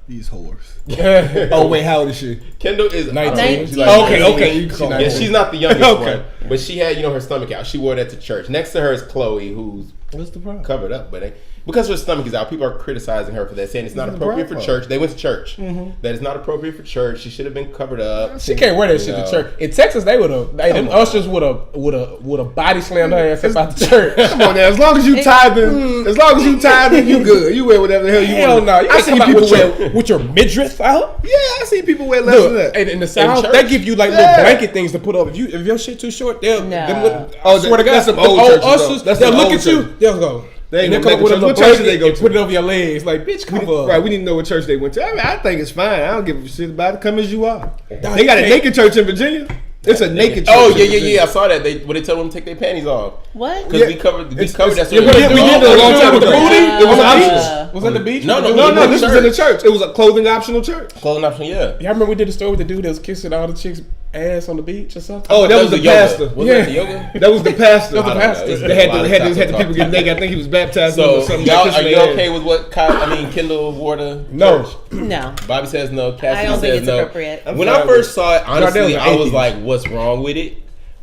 These whores. Oh wait, how old is she? Kendall is 19. she's like Okay, 19. okay, you call Yeah, her. she's not the youngest Okay. one, but she had her stomach out. She wore that to church. Next to her is Chloe, who's What's the problem? covered up, but because her stomach is out, people are criticizing her for that, saying it's not appropriate for church. They went to church. That it's not appropriate for church. She should have been covered up. She can't wear that shit to church. In Texas, they would have. Them ushers would have body slammed her ass about the church. Come on now, as long as you tithing, you good. You wear whatever the hell you want. Hell no, you can't come out with your midriff out. Yeah, I see people wear less than that. And in the South, they give you like little blanket things to put up. If your shit too short, they'll swear to God, that's some old churches, ushers. They'll look at you. They'll go. They and ain't they'll gonna come make with a what little church they go and to. put it over your legs. Like, bitch, come on. Right, we need to know what church they went to. I mean, I think it's fine. I don't give a shit about it. Come as you are. Nah, They got a naked church in Virginia. It's a naked church. Oh in Virginia. I saw that. When they tell them to take their panties off. What? Because we covered that. We did story. it a long time With the ago. booty? It was Yeah. optional. Was that the beach? No, No, this was in the church. It was a clothing optional church. Clothing option, yeah. Y'all remember we did a story with the dude that was kissing all the chicks' ass on the beach or something? Oh, that was the yoga. pastor. Was that the yoga? That was the pastor. That was the pastor. They had the people get naked. I think he was baptized So, or something. y'all, Like are this you man. okay with what Kendall wore to No. church? No. Bobby says no. I Cassidy don't think says it's no. appropriate. When I first saw it, honestly, was I was atheist. like, "What's wrong with it?"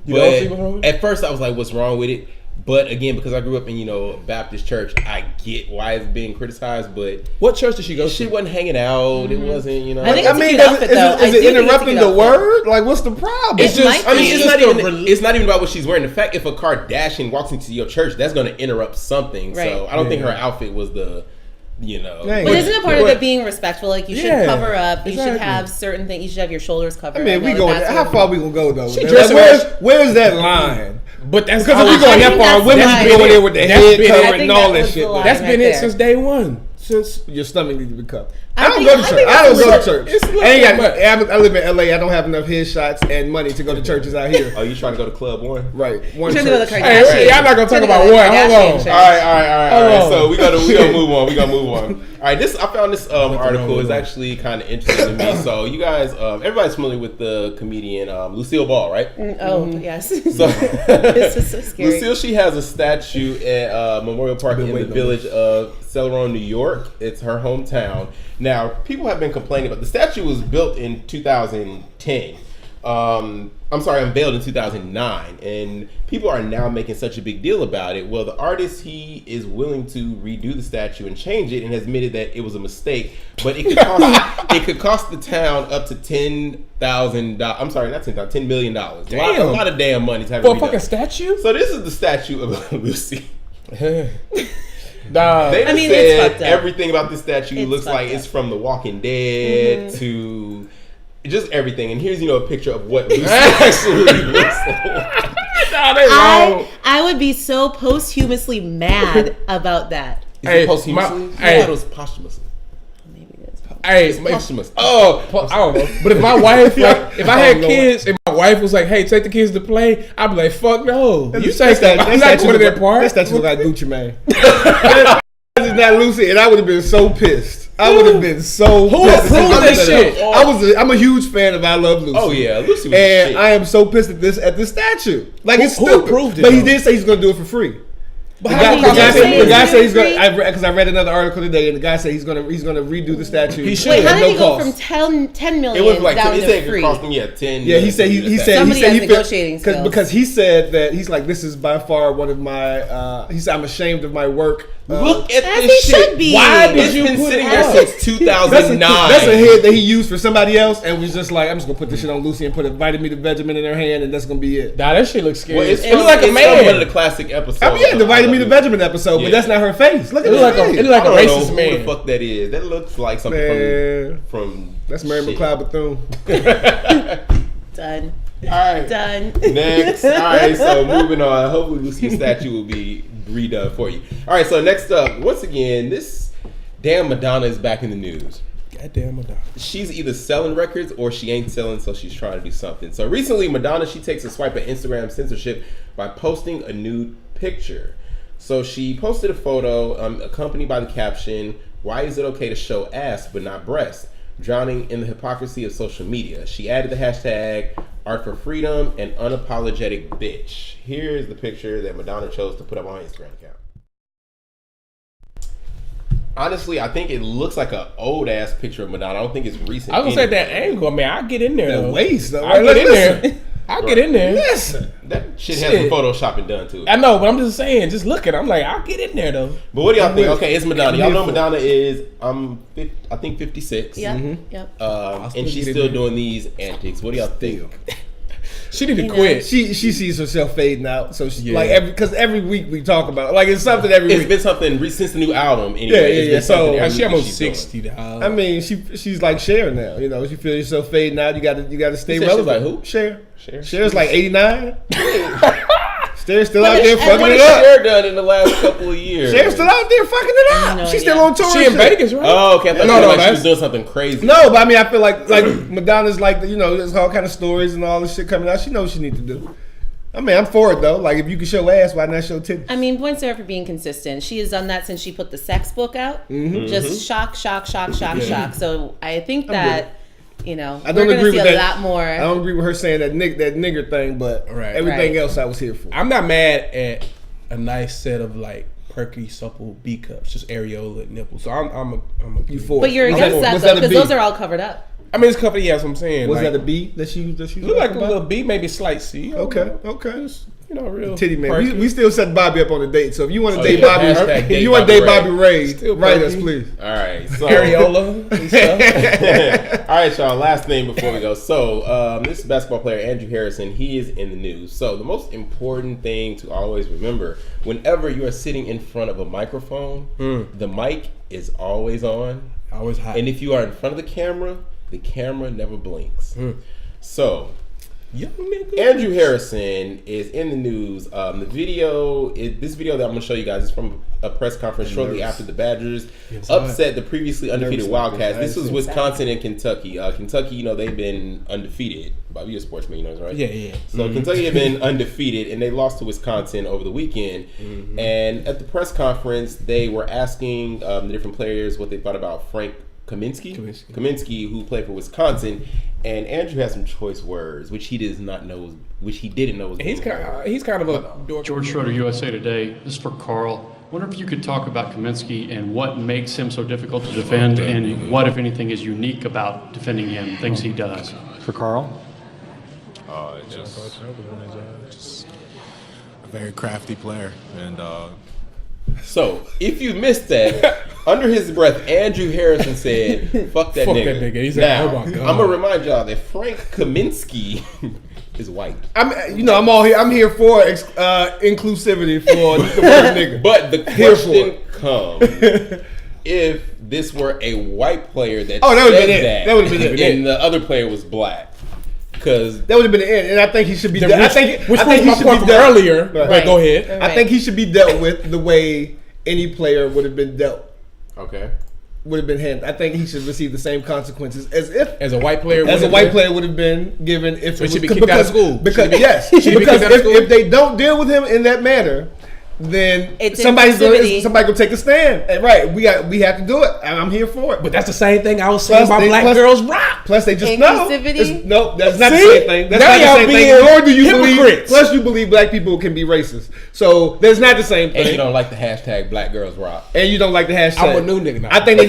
You don't see what's wrong with it? At first, I was like, "What's wrong with it?" But again, because I grew up in a Baptist church, I get why it's being criticized. But What church did she go she to? wasn't hanging out. It wasn't, I think I it's a mean, cute is outfit, it though. I do is think it it's a interrupting cute the outfit. word? Like, what's the problem? It might I mean, be. it's not even about what she's wearing. The fact if a Kardashian walks into your church, that's going to interrupt something. Right. So I don't think her outfit was the, But isn't it part of it being respectful? Like, you should Yeah, cover up. You should exactly. have certain things. You should have your shoulders covered. I mean, we know going. that's How what- far we gonna go though? She Like, dressing where's that line? But that's Because if we always- going I that think far, that's women the be line. going there with their That's head been it. covered I and think all that that was shit. the line. That's right been there. it since day one. Since Your stomach needs to be covered. I I don't think- go to I church. think I that's don't go what- to church. it's a little I ain't too got. I live in LA. I don't have enough headshots and money to go to churches out here. Oh, you trying to go to Club One? Right. One Trying to go to church. the Hey, Kardashian. y'all not gonna talk Trying to about go to the one. Hold Kardashian on. church. All right. Oh. So we gotta move on. We gotta move on. All right, I found this article is actually kind of interesting to me. So you guys, everybody's familiar with the comedian Lucille Ball, right? Oh, yes. So This is so scary. Lucille, she has a statue at Memorial Park in the village of Celeron, New York. It's her hometown. Now, people have been complaining about the statue was built in 2010. Unveiled in 2009, and people are now making such a big deal about it. Well, the artist, he is willing to redo the statue and change it, and has admitted that it was a mistake. But it could cost the town up to $10,000. I'm sorry, not $10,000, $10 million. Damn. A lot of damn money to have for it a redone. fucking statue? So this is the statue of Lucy. Dog. They I mean, said it's fucked up. everything about this statue It's looks like fucked it's up. from The Walking Dead to just everything. And here's a picture of what Lucy actually looks like. I would be so posthumously mad about that. Is Hey, it posthumously? my- I hey. thought it was posthumously. Maybe it is. Hey, It's posthumous. oh, I don't know. But if my wife, like, if I had kids and my wife was like, "Hey, take the kids to play," I'd be like, "Fuck no, you take that. I'm not going to that part." That statue look like Gucci Mane. That is not Lucy, and I would have been so pissed. I would have been so Who pissed. approved I'm that just- shit? I'm a huge fan of I Love Lucy. Oh yeah, Lucy was And shit. I am so pissed at this statue. Like, it's Who stupid. approved it, But he though? did say he's going to do it for free. But The how guy, did the he guy say said, it's the guy said he's free? going. Because I read another article today, and the guy said he's going to redo the statue. He should. Wait, how at did no he go cost. from 10 million It was like down he to said it free? cost him 10. Yeah, he said he said Somebody he has said he negotiating skills. because he said that he's like, this is by far one of my. He said, I'm ashamed of my work. Look at As this he shit. should be. Why did It's you been been put sitting it there up. since 2009? That's a head that he used for somebody else, and was just like, I'm just gonna put this shit on Lucy and put a vitamin to Vegemin in her hand, and that's gonna be it. Nah, that shit looks scary. Well, it's it looked like a from man. one of the classic episodes. I mean, yeah, the of vitamin to I Love Vegemin episode, Yeah. but that's not her face. Look at It look that. like a I don't know racist who man. the fuck that is. That looks like something Man. from That's Mary shit. McLeod Bethune. Done. All right. Done. Next. All right, so moving on. Hopefully Lucy's statue will be redone for you. All right, so next up, once again, this damn Madonna is back in the news. Goddamn Madonna. She's either selling records or she ain't selling, so she's trying to do something. So recently, Madonna, she takes a swipe at Instagram censorship by posting a nude picture. So she posted a photo accompanied by the caption, "Why is it okay to show ass but not breast? Drowning in the hypocrisy of social media." She added the hashtag Art for Freedom and Unapologetic Bitch. Here's the picture that Madonna chose to put up on her Instagram account. Honestly, I think it looks like an old ass picture of Madonna. I don't think it's recent. I was gonna say anyway. that angle. I mean, I get in there. The though. waist, though. I Right? get in Listen. there. I'll get in there. Listen. That shit has some Shit. photoshopping done to it. I know, but I'm just saying, just looking, I'm like, I'll get in there though. But what do y'all think? Okay, it's Madonna. Y'all know Beautiful. Madonna is I think 56. Yep. Mm-hmm. Yep. And she's still doing these antics. What do y'all think? She need to You know, quit. She sees herself fading out, so she, Yeah. like because every week we talk about it. Like it's something every It's week. been something since the new album. Anyway. Yeah, It's yeah. been something So, every She week almost she's doing. 60, dog. I mean, she's like Cher now. You know, she feels yourself fading out. You got to stay You said she's relevant. like who? Cher. Cher. Cher's like 89. Cher's still out there What fucking What it has up. Cher done in the last couple of years? Cher's still out there fucking it up. No She's idea. still on tour. She and in shit. Vegas, right? Oh, okay. I thought No, you no, were like she that's- was doing something crazy. No, but I mean, I feel like Madonna's like you know, there's all kind of stories and all this shit coming out. She knows what she needs to do. I mean, I'm for it though. Like if you can show ass, why not show titties? I mean, points to her for being consistent. She has done that since she put the sex book out. Just shock. So I think that, you know, I we're don't going agree to see with a that. lot more. I don't agree with her saying that nigger thing, but Right. everything Right. else I was here for. I'm not mad at a nice set of like perky, supple B cups, just areola nipples. So I'm a You for But it. you're Was against that was though, a because B? those are all covered up. I mean, it's company. Yeah, that's what I'm saying. Was like, that a B that she look like a little B, maybe slight C. Okay, okay. Just, you know, real Titty man. perky. We still set Bobby up on a date. So if you want to Oh, date yeah. Bobby, Hashtag if date you want to date Bobby Bobby Ray, Still write perky. us please. All right. So areola and stuff. All right, y'all. Last thing before we go. So, this basketball player, Andrew Harrison, he is in the news. So, the most important thing to always remember whenever you are sitting in front of a microphone, the mic is always on. Always hot. And if you are in front of the camera never blinks. So, Young nigga. Andrew Harrison is in the news. This video that I'm going to show you guys is from a press conference shortly after the Badgers upset the previously undefeated Wildcats. This was Wisconsin and Kentucky. Kentucky, you know, they've been undefeated. Bobby, you're a sportsman, you know, right? Yeah. So Kentucky had been undefeated, and they lost to Wisconsin over the weekend. And at the press conference, they were asking the different players what they thought about Frank Kaminsky, who played for Wisconsin, and Andrew has some choice words, which he didn't know. Was He's kind of a dork. George Schroeder, USA Today. This is for Carl. I wonder if you could talk about Kaminsky and what makes him so difficult to defend, and what, if anything, is unique about defending him, things he does. For Carl? Just a very crafty player, and So, if you missed that, under his breath, Andrew Harrison said, "Fuck that Fuck nigga." that nigga. He said, Now, "Oh my God." I'm gonna remind y'all that Frank Kaminsky is white, I'm all here. I'm here for inclusivity for the word nigga. but the Here for question comes: if this were a white player that Oh, that would've said been it. that, That would've been it. and the other player was black, because That would have been the end, and I think he should be. Which I think was he my should point be from dealt earlier. Right. But go ahead. I think he should be dealt with the way any player would have been dealt. okay. Would have been handled. I think he should receive the same consequences as if As a white player, as a would've white been- player would have been given if So it he should was be kicked out of school. Because Should he be- yes, should he be because kicked out of school? if they don't deal with him in that manner, then It's somebody inclusivity. gonna take a stand. And right, we have to do it. And I'm here for it. But that's the same thing I was saying Plus about they- black plus- girls rock. Plus, they just know. Inclusivity? No, that's not the See? same thing. That's Now not the y'all same being thing. Nor do you believe. hypocrites. Plus, you believe black people can be racist. So there's not the same And you thing. don't like the hashtag Black Girls Rock. And you don't like the hashtag. I'm a new nigga now. I think he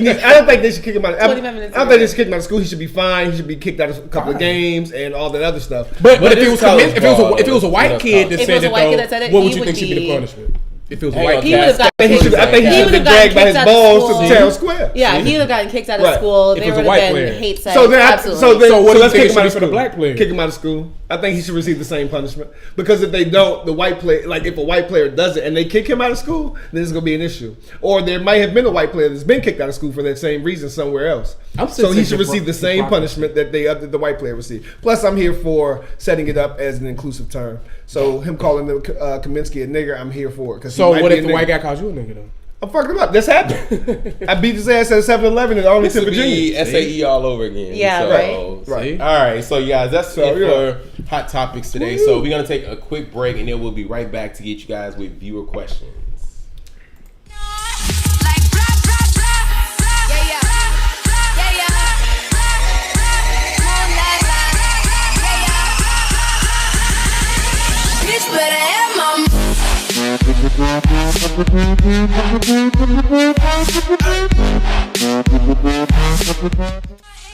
needs. I don't think they should kick him out. I 25 minutes don't think they should kick him out of school. He should be fine. He should be kicked out of a couple of games and all that other stuff. But But if this it was college if it was ball, if it was a though, white it's kid college. that If it said was a it, white kid though, that said it, what he would you would think should be the be- punishment? If it was a Hang white on, He kid, would have I think he should have He would've been gotten dragged by his kicked out of balls school. to town square. Yeah, he would have gotten kicked out of Right. school. If There it was a would white have been player. hate sex. So then, Absolutely. so So what do you let's think kick it him should out be of for the school. black player? Kick him out of school. I think he should receive the same punishment because if they don't, the white player, like if a white player does it and they kick him out of school, then it's gonna be an issue. Or there might have been a white player that's been kicked out of school for that same reason somewhere else. I'm So he saying should receive the same hypocrisy. punishment that the white player received. Plus, I'm here for setting it up as an inclusive term. So him calling Kaminsky a nigger, I'm here for it. So what if the white guy calls you a nigga though? I'm fucking him up. That's happened. I beat his ass at 7-Eleven in This Arlington, would Virginia. be SAE all over again. Yeah, so, right. All right, so you guys, that's So, it yeah. for Hot Topics today. So we're gonna take a quick break, and then we'll be right back to get you guys with viewer questions.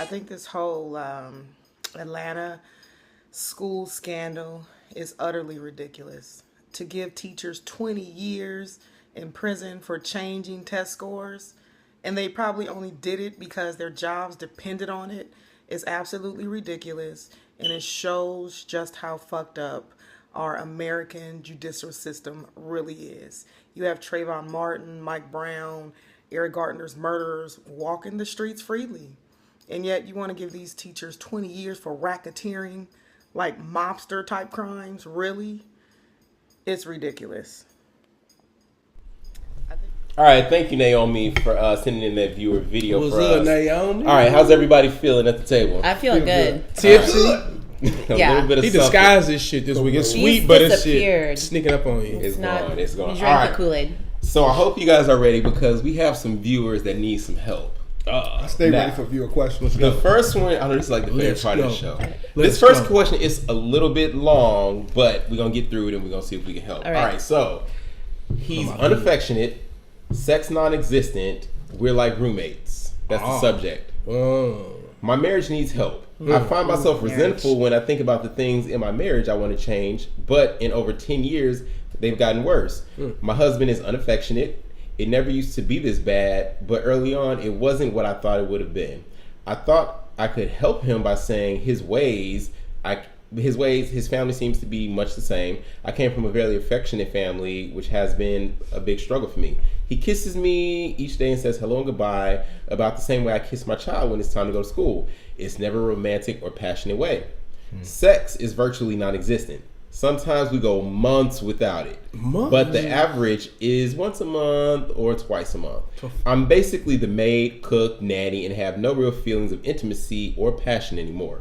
I think this whole Atlanta school scandal is utterly ridiculous. To give teachers 20 years in prison for changing test scores, and they probably only did it because their jobs depended on it, is absolutely ridiculous. And it shows just how fucked up our American judicial system really is. You have Trayvon Martin, Mike Brown, Eric Garner's murderers walking the streets freely. And yet you want to give these teachers 20 years for racketeering, like mobster type crimes? Really? It's ridiculous. All right, thank you, Naomi, for sending in that viewer video What's for up, us. Naomi? All right, how's everybody feeling at the table? I feel good. Tipsy. Yeah. Little bit of He something. disguised this shit this week. It's He's sweet, but it's disappeared. shit sneaking up on you. It's gone. It's gone. He All drank right. the Kool-Aid. So I hope you guys are ready because we have some viewers that need some help. Stay Now, ready for viewer questions. The first one, I know this is like the favorite Let's part of go. the show. Let's This first go. question is a little bit long, but we're going to get through it and we're going to see if we can help. All right. So he's unaffectionate, sex non-existent, we're like roommates. That's the subject. My marriage needs help. I find myself resentful when I think about the things in my marriage I want to change, but in over 10 years, they've gotten worse. My husband is unaffectionate. It never used to be this bad, but early on, it wasn't what I thought it would have been. I thought I could help him by saying his family seems to be much the same. I came from a very affectionate family, which has been a big struggle for me. He kisses me each day and says hello and goodbye about the same way I kiss my child when it's time to go to school. It's never a romantic or passionate way. Sex is virtually non-existent. Sometimes we go months without it, but the average is once a month or twice a month. I'm basically the maid, cook, nanny, and have no real feelings of intimacy or passion anymore.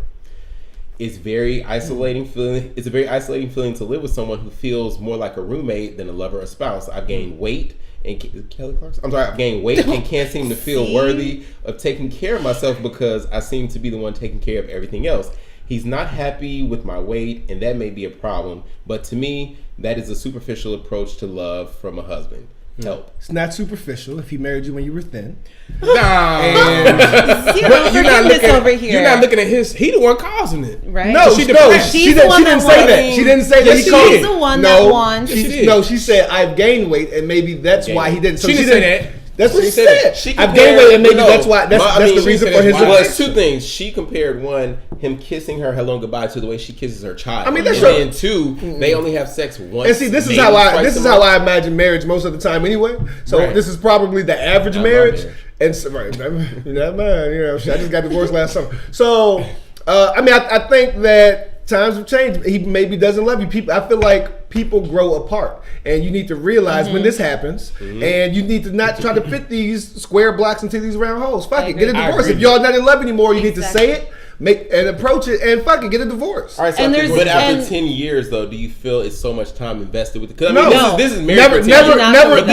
It's very isolating feeling. It's a very isolating feeling to live with someone who feels more like a roommate than a lover or spouse. I've gained weight and Kelly Clarkson. I'm sorry, I've gained weight and can't seem to feel worthy of taking care of myself because I seem to be the one taking care of everything else. He's not happy with my weight, and that may be a problem. But to me, that is a superficial approach to love from a husband. Help. It's not superficial if he married you when you were thin. Nah. You're over here. You're not looking at his. He the one causing it, right? No, she didn't say that. She didn't say that. She's the one that wants. She said I've gained weight, and maybe that's why he didn't. So she didn't say that. That's what she said. I've gained weight, and maybe that's why. That's the reason for his. Well, it's two things. She compared him kissing her hello and goodbye to the way she kisses her child. I mean, that's and two, they only have sex once. And see, this is how I imagine marriage most of the time anyway. So this is probably the average marriage. And so, not mine. I just got divorced last summer. So I think that times have changed. He maybe doesn't love you. I feel like people grow apart, and you need to realize when this happens, and you need to not try to fit these square blocks into these round holes. Fuck it, get a divorce. If y'all not in love anymore, you need to say it, make and approach it, and fuck it, get a divorce. All right, so but after 10 years, though, do you feel it's so much time invested with it? Because this is marriage. Never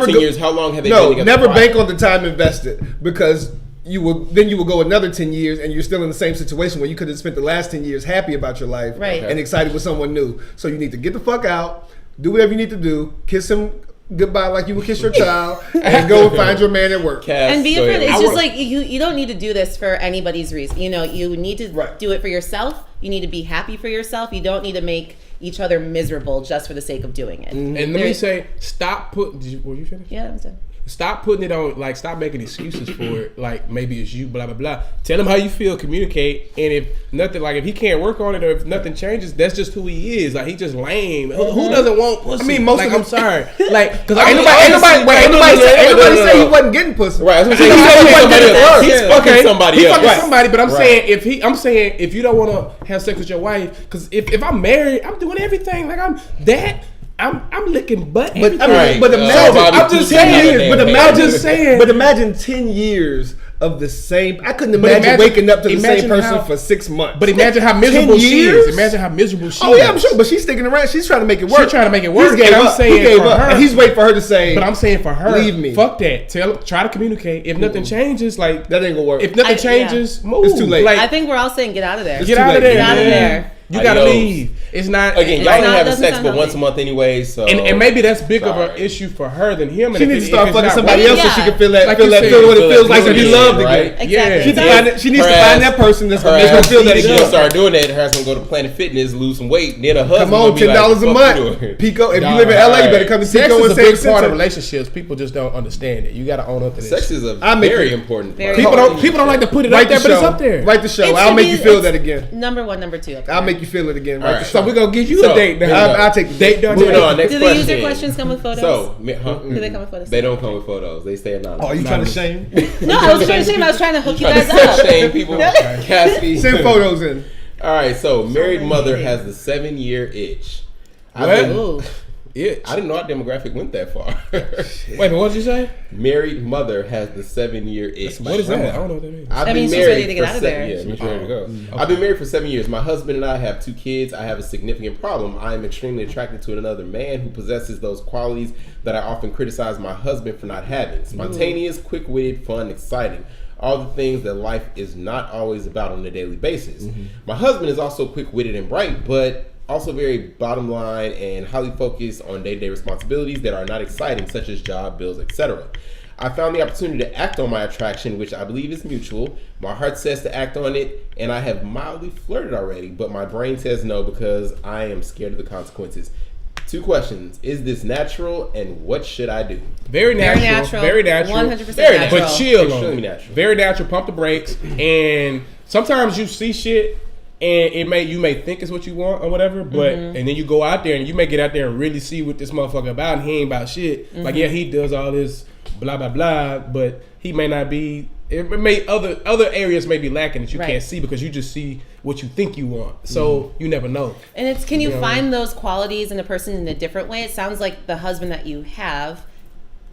10 years. How long have they been together? Never bank on the time invested because. You will go another 10 years and you're still in the same situation where you could have spent the last 10 years happy about your life and excited with someone new. So you need to get the fuck out, do whatever you need to do, kiss him goodbye like you would kiss your child, and go and find your man at work. And be afraid. It's just like you don't need to do this for anybody's reason. You need to do it for yourself. You need to be happy for yourself. You don't need to make each other miserable just for the sake of doing it. And let me say, stop putting. Were you finished? Yeah, I'm done. Stop putting it on, like, stop making excuses for it. Like, maybe it's you, blah, blah, blah. Tell him how you feel, communicate. And if nothing, like, if he can't work on it or if nothing changes, that's just who he is. Like, he just lame. Who doesn't want pussy? I mean, most of them, I'm sorry. Like, because ain't nobody say he wasn't getting pussy. Right. He's fucking somebody else. He's fucking somebody, but I'm saying, if you don't want to have sex with your wife, because if I'm married, I'm doing everything. Like, I'm licking butt. But imagine 10 years of the same. I couldn't imagine waking up to the same person for 6 months. But imagine how miserable she is. Imagine how miserable she is. Oh yeah, I'm sure. But she's sticking around. She's trying to make it work. She's trying to make it work. He gave up. And he's waiting for her to say. But I'm saying for her, leave me. Fuck that. Try to communicate. If nothing changes, like that ain't gonna work. If nothing changes, move. It's too late. I think we're all saying get out of there. Get out of there. Get out of there. You gotta Adios. leave. It's not Again, It's y'all ain't not- having doesn't sex sound but once a healthy. month anyway. So and maybe that's big of Sorry. an issue for her than him. And She if needs to it- start if it's fucking not somebody working- else so she Yeah. can feel that, Like feel you that, said, feel what it feel feels that like to be feeling loved again, again. right? Exactly. Yeah. She needs to find that person that's gonna make her feel that She's gonna again. start doing that. Her husband go to Planet Fitness, lose some weight. Then her husband Come on, gonna be like, $10 a "Fuck month. you doing?" Pico. If you Nah, live in LA, you better alright. come to Sex Pico is and a save big part of center. relationships. People just don't understand it. You got to own up to this. Sex is a I make very it- important Very part. People don't like to put it Write up there, the but it's show. up there. Write the show. It I'll should make be- you feel it's that again. Number 1, number 2. I'll make you feel it again. Write Alright. the show. So we're gonna give you So, a date now. I'll take the date done. Moving on. Next Do the question. user questions come with photos? So, Do they come with photos? They don't come with photos. They stay anonymous. Oh, you trying to shame? No, I was trying to say, I was trying to hook you guys Trying to up. shame people. Cassidy. Send photos in. All right. So, married mother has the 7-year itch. What? Ooh. Itch. I didn't know our demographic went that far. Wait, what did you say? Married mother has the 7-year itch. What is that? I don't know what that means. I've That been means she's married ready to get for out of 7 there. years. She's ready to go. I've been married for 7 years. My husband and I have 2 kids. I have a significant problem. I am extremely attracted to another man who possesses those qualities that I often criticize my husband for not having. Spontaneous, quick-witted, fun, exciting. All the things that life is not always about on a daily basis. My husband is also quick-witted and bright, but also very bottom line and highly focused on day-to-day responsibilities that are not exciting, such as job, bills, etc. I found the opportunity to act on my attraction, which I believe is mutual. My heart says to act on it, and I have mildly flirted already, but my brain says no because I am scared of the consequences. 2 questions. Is this natural, and what should I do? Very natural. natural. Very natural. 100% Very natural. But chill on Extremely it. natural. Very natural. Pump the brakes. And sometimes you see shit and you may think it's what you want or whatever, but and then you go out there and you may get out there and really see what this motherfucker about, and he ain't about shit. Like, yeah, he does all this blah blah blah, but he may not be. It may other areas may be lacking that you Right. can't see because you just see what you think you want. So you never know. And it's, can you know? find those qualities in a person in a different way? It sounds like the husband that you have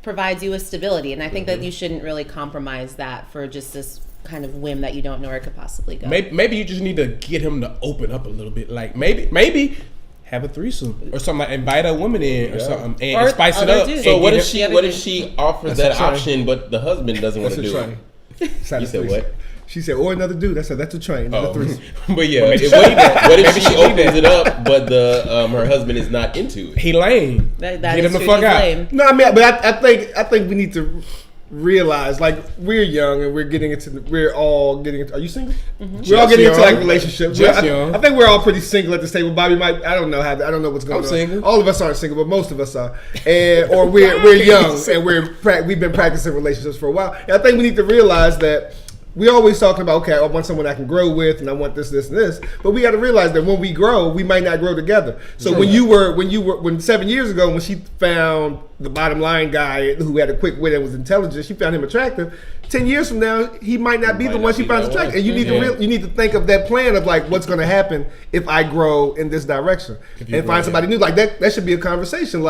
provides you with stability, and I think that you shouldn't really compromise that for just this kind of whim that you don't know where it could possibly go. Maybe you just need to get him to open up a little bit. Like maybe have a threesome or something. Like invite a woman in or something and Or spice it other up. dudes. So And what get if him- she Yeah, what but- if she offers That's that a train. option, but the husband doesn't want That's to a do train. it? You said what? She said, or another dude. I said, that's a train. Not a threesome. But yeah, maybe if, she need that. what if Maybe she she need opens that. it up, but the her husband is not into it? He lame. That Get is him the true, fuck he's out. lame. No, I mean, but I think we need to realize, like, we're young and we're all getting into, are you single? We're all Just getting into young. like relationships. Just I young. think we're all pretty single at this table. Bobby might, I don't know what's going I'm on. single. All of us aren't single, but most of us are, or we're young and we've been practicing relationships for a while. And I think we need to realize that. We always talking about, okay, I want someone I can grow with, and I want this, and this. But we got to realize that when we grow, we might not grow together. So when 7 years ago, when she found the bottom line guy who had a quick wit and was intelligent, she found him attractive. 10 years from now, he might not be the one she finds attractive. And you need to think of that plan of like what's going to happen if I grow in this direction and find somebody new. Like that should be a conversation.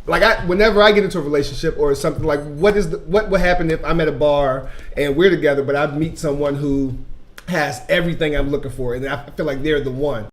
Whenever I get into a relationship or something, like what would happen if I'm at a bar and we're together, but I meet someone who has everything I'm looking for, and I feel like they're the one.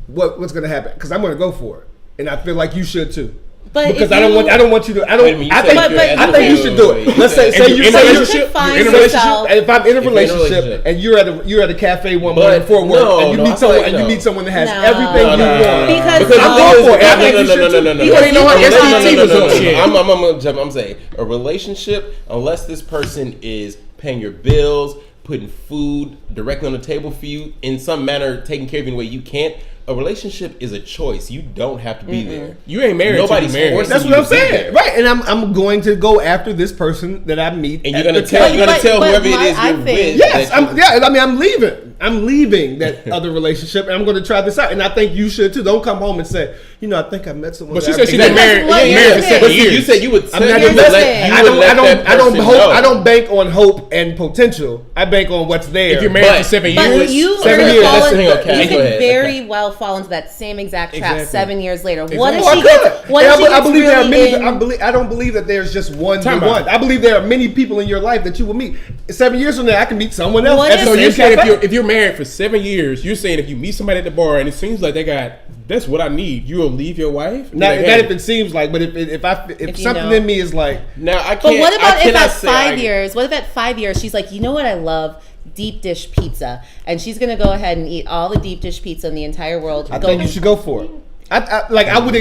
What's going to happen? Because I'm going to go for it, and I feel like you should too. But Because if I don't you- want you to. Wait a minute, you I said think, if you're I think you should do it. Let's say you in a relationship? could find You're in a relationship, yourself- and if I'm in a If you're in a relationship, relationship. and you're at a cafe one But morning for work, no, and you no, I meet feel someone, like and you no. meet someone that has No. everything No, you no, no, want. no. Because Because I'm going for it. I think you should too. You already know how Because SAT you- was on shit. I'm saying a relationship, unless this person is paying your bills, putting food directly on the table for you, in some manner taking care of you in a way you can't. A relationship is a choice. You don't have to be there. You ain't married. Nobody's till you married. forcing That's you what I'm to be saying, there. right? And I'm going to go after this person that I meet, And you're at gonna the tell table. whoever it is I you're think- with. Yes, that you- I'm leaving. I'm leaving that other relationship, and I'm going to try this out. And I think you should too. Don't come home and say, I think I met someone. But she that said I- she Exactly. been married. What You married for is it? 7 But years. you said you would. I'm not you gonna would Here's let- the thing. you I would don't. let I don't. that I don't person hope. know. I don't bank on hope and potential. I bank on what's there. If you're married for But- 7 But years, you are 7 gonna years, fall that's into, the thing, okay, you go could ahead, very well fall into that same exact trap Exactly. 7 years later. What if Oh, she I gets? could. What And if she I gets believe there are really many. in? I don't believe that there's just one. Time the out. one. I believe there are many people in your life that you will meet. 7 years from now, I can meet someone else. What at if- the so you same said cafe. if you're married for 7 years, you're saying if you meet somebody at the bar and it seems like that's what I need, you'll leave your wife? Not Like, that hey, if it seems like, but if If you something know. in me is like, Now I can't. But what I about if cannot at say 5 I- years? What if at 5 years she's like, you know what I love? deep dish pizza, and she's gonna go ahead and eat all the deep dish pizza in the entire world. I think you should go for it. I would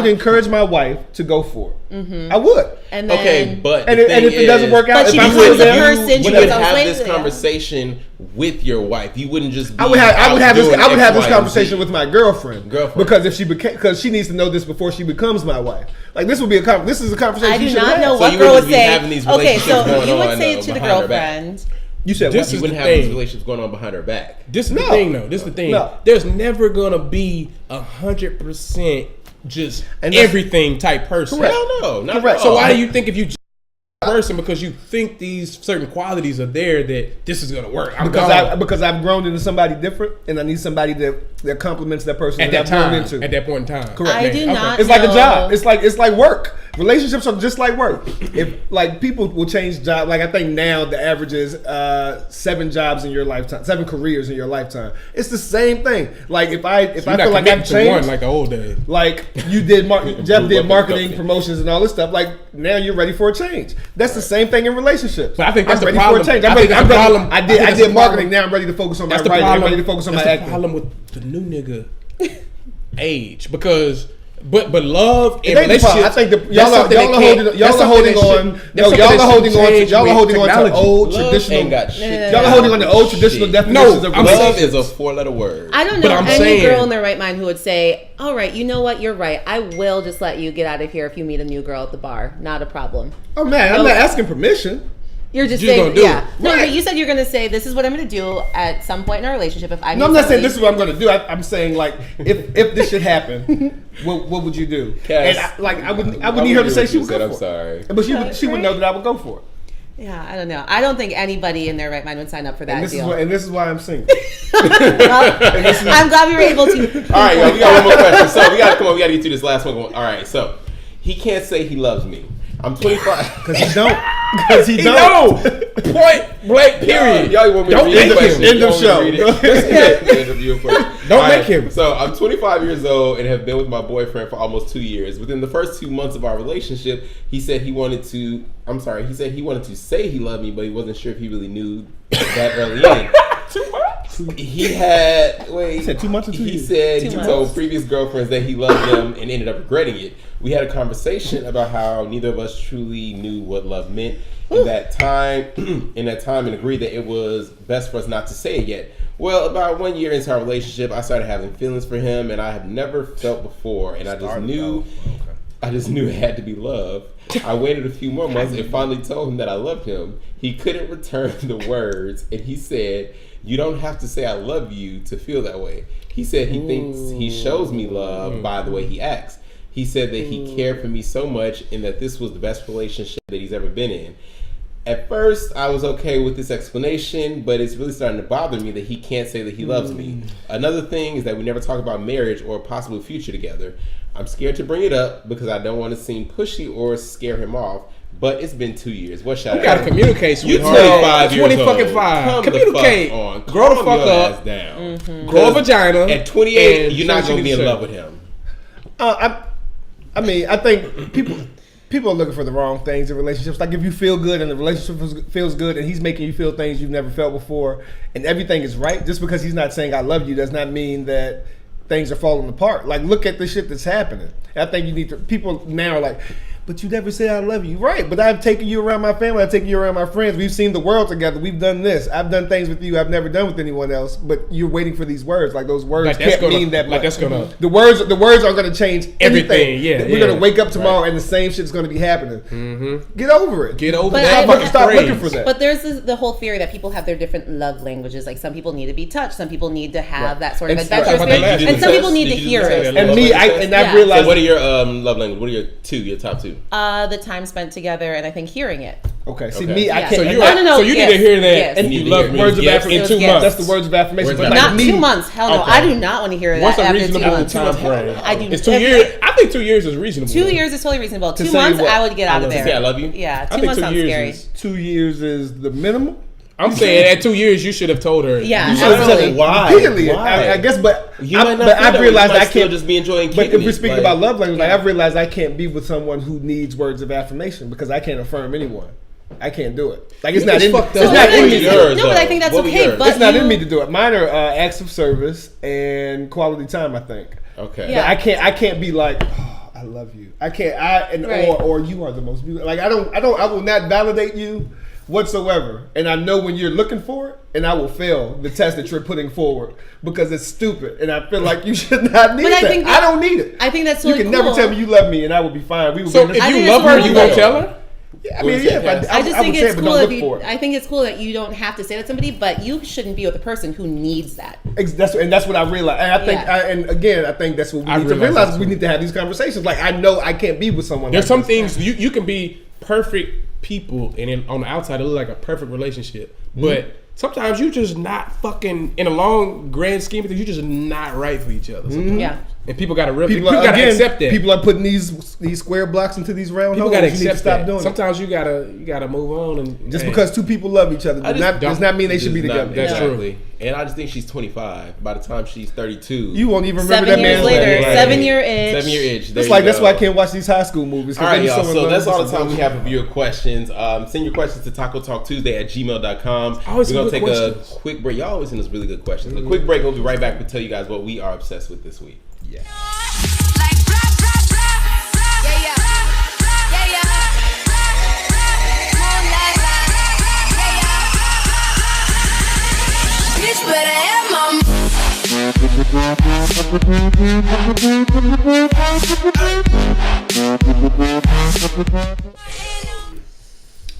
encourage my wife to go for it. Mm-hmm. I would. And then, okay, but and if it doesn't work out, but she if becomes a person. You would have this conversation with your wife. You wouldn't just. Be I would have this X, conversation with my girlfriend. Because if because she needs to know this before she becomes my wife. Like this would be this is a conversation. I do not know what girl would say. Okay, so you would say to the girlfriend. You said this you wouldn't have these relationships going on behind her back. This is the thing, though. This is the thing. No. There's never gonna be 100% just everything type person. Correct. Hell no, not correct. So why do you think if you just person because you think these certain qualities are there that this is gonna work? Because I've grown into somebody different, and I need somebody that complements that person at that time. At that point in time, correct? I do not. It's like a job. It's like work. Relationships are just like work. If like people will change job, like I think now the average is 7 jobs in your lifetime, 7 careers in your lifetime. It's the same thing. Like if I feel like I've changed, one like the old days. Like you did, Jeff did marketing, promotions, and all this stuff. Like now you're ready for a change. That's the same thing in relationships. But I think that's I'm ready the problem. for a change. I did marketing. Now I'm ready to focus on my writing. I'm ready to focus on my acting. That's the problem with the new nigga age because. But love and relationships. I think y'all are holding on to old traditional. Y'all are holding on to old traditional definitions of love is a 4-letter word. I don't know any girl in their right mind who would say, "All right, you know what? You're right. I will just let you get out of here if you meet a new girl at the bar. Not a problem." Oh man, I'm not asking permission. You're just saying, yeah. No, but you said you're going to say, this is what I'm going to do at some point in our relationship. If I'm not saying this is what I'm going to do. I'm saying, like, if this should happen, what would you do? And I would need her to say she would go for it. I'm sorry. But she would know that I would go for it. Yeah, I don't know. I don't think anybody in their right mind would sign up for that deal. This is why I'm single. I'm glad we were able to. All right, y'all, we got one more question. So we got to get through this last one. All right, so he can't say he loves me. I'm 25. Because he don't. Because he don't. Point blank. Period. Y'all want me to read the question? End of show. Don't make him. So I'm 25 years old and have been with my boyfriend for almost 2 years. Within the first 2 months of our relationship, he said he wanted to say he loved me, but he wasn't sure if he really knew that early in. 2 months? He said 2 months or 2 years? He said he told previous girlfriends that he loved them and ended up regretting it. We had a conversation about how neither of us truly knew what love meant in that time, and agreed that it was best for us not to say it yet. Well, about 1 year into our relationship, I started having feelings for him, and I had never felt before, and I just knew it had to be love. I waited a few more months and finally told him that I loved him. He couldn't return the words, and he said, "You don't have to say I love you to feel that way." He said he thinks he shows me love by the way he acts. He said that he cared for me so much and that this was the best relationship that he's ever been in. At first, I was okay with this explanation, but it's really starting to bother me that he can't say that he loves me. Another thing is that we never talk about marriage or a possible future together. I'm scared to bring it up because I don't want to seem pushy or scare him off. But it's been 2 years. What should I do? You gotta communicate, sweetheart. You're 25 years 20 fucking 5. Communicate. Grow the fuck up. Down. Grow a vagina. At 28, you're not gonna be in love with him. I mean, I think people are looking for the wrong things in relationships. Like if you feel good and the relationship feels good and he's making you feel things you've never felt before and everything is right, just because he's not saying I love you does not mean that things are falling apart. Like look at the shit that's happening. And I think you need to, people now are like, but you never say I love you. Right, but I've taken you around my family. I've taken you around my friends. We've seen the world together. We've done this. I've done things with you I've never done with anyone else. But you're waiting for these words. Like those words can't mean that much. The words aren't going to change anything. We're going to wake up tomorrow and the same shit's going to be happening. Get over it. Get over that. Stop looking for that. But there's the whole theory that people have their different love languages. Like some people need to be touched. Some people need to have that sort of adventurous experience. And some people need to hear it. And me, I realized. So what are your love languages? What are your top two? The time spent together and I think hearing it. Okay. See me, I can't. So you need to hear that and you love me. Words of affirmation in 2 months. That's the words of affirmation. But not 2 months. Hell no. I do not want to hear that. What's a reasonable time frame? It's 2 years. I think 2 years is reasonable. 2 years is totally reasonable. 2 months, I would get out of there. Say I love you. Yeah, 2 months sounds scary. 2 years is the minimum. I'm saying at 2 years you should have told her. Yeah, you should have said why. Repeatedly, I guess, but I've realized I can't just be enjoying. But if we're speaking about love language, I've realized I can't be with someone who needs words of affirmation because I can't affirm anyone. I can't do it. Like it's You not just in me. fucked It's up. not in me. yours, No, but I think that's What were okay. yours? But It's not you, in me to do it. Mine are acts of service and quality time, I think. Okay. Yeah. But I can't be like, oh, I love you. I can't. Right. Or you are the most beautiful. Like I will not validate you whatsoever. And I know when you're looking for it, and I will fail the test that you're putting forward because it's stupid. And I feel like you should not need But I that. think I don't need it. I think that's You really can cool. never tell me you love me, and I will be fine. We will So be. if I you think love that's her, really you won't cool. tell her? I mean, yeah. But I just would think say it, it's but cool don't if look you. for it. I think it's cool that you don't have to say that to somebody, but you shouldn't be with a person who needs that. That's what I realized. And I think, Yeah. and again, I think that's what we I need to realize realize. that We too. need to have these conversations. Like I know I can't be with someone. There's like some this. things you can be perfect people, and then on the outside it look like a perfect relationship, Mm-hmm. but sometimes you just not fucking in a long grand scheme of things. You just not right for each other. Sometimes. Yeah. And people gotta really People people are, gotta again, accept that. People are putting these square blocks into these round People holes. gotta You need to accept stop that. doing Sometimes you gotta move on, and it. Just hey, because two people love each other does not mean they should be Does not- together. That's true. exactly. And I just think she's 25. By the time she's 32, You won't even remember 7 that years man's later, name. Right. 7-year itch. 7-year itch. That's why I can't watch these high school movies. 'cause All they right, be y'all. so in So love that's with all the some time we bullshit. have for viewer questions. Send your questions to tacotalktuesday@gmail.com. Always We're some gonna good take questions. a quick break. Y'all always send us really good questions. A quick break. We'll be right back. We'll tell you guys what we are obsessed with this week. Yeah.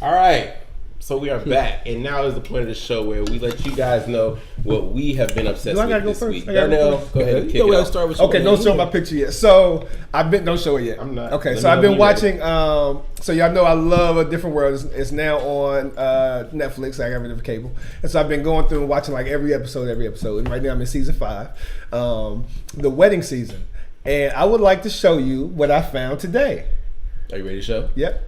All right. So we are back, and now is the point of the show where we let you guys know what we have been obsessed Do I with gotta go this first? week. I gotta go Darnell, first? go ahead and You kick know, it we'll off. start with Okay, you. don't show my picture yet. So don't show it yet. I'm not. Okay, Let so me I've know been when you're watching. So y'all know I love A Different World. It's now on Netflix. I got rid of cable, and so I've been going through and watching like every episode. And right now I'm in season 5, the wedding season. And I would like to show you what I found today. Are you ready to show? Yep.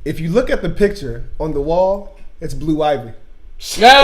If you look at the picture on the wall, it's Blue Ivy. Nah,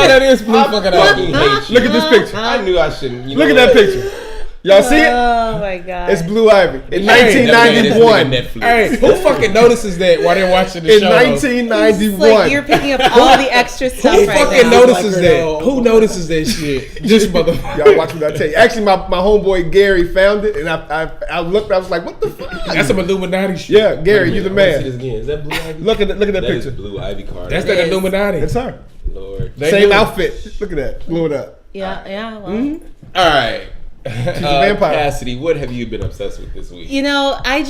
that is blue fucking fucking out. hate you. Look at this picture. I knew I shouldn't. You Look know at that what? picture. Y'all see it? Oh my god. It's Blue Ivy. In Hey, 1991. Hey, who fucking notices that while they're watching the In show? 1991. It's like you're picking up all the extra stuff Who right fucking now. notices that? Who notices that shit? This motherfucker. Y'all watch what I tell you. Actually, my homeboy Gary found it, and I looked. I was like, "What the fuck?" That's some Illuminati shit. Yeah, Gary, you the I wanna see man. this again. Is that Blue Ivy? Look at that That is picture. Blue Ivy card. That's It that is. Illuminati. It's her. Lord. They Same do. outfit. Look at that. Blew it up. Yeah, well. Mm-hmm. All right. She's a vampire. Cassidy, what have you been obsessed with this week? You know, I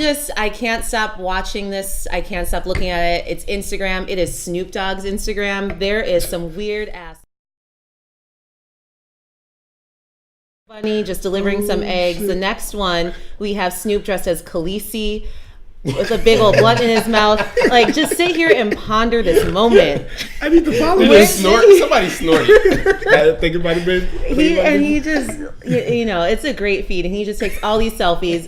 can't stop watching this. I can't stop looking at it. It's Instagram. It is Snoop Dogg's Instagram. There is some weird ass bunny just delivering some eggs. The next one, we have Snoop dressed as Khaleesi with a big old blunt in his mouth. Like, just sit here and ponder this moment. I need to follow Did this. you snort? Somebody snorted. I think it might have been. He just, you know, it's a great feed, and he just takes all these selfies.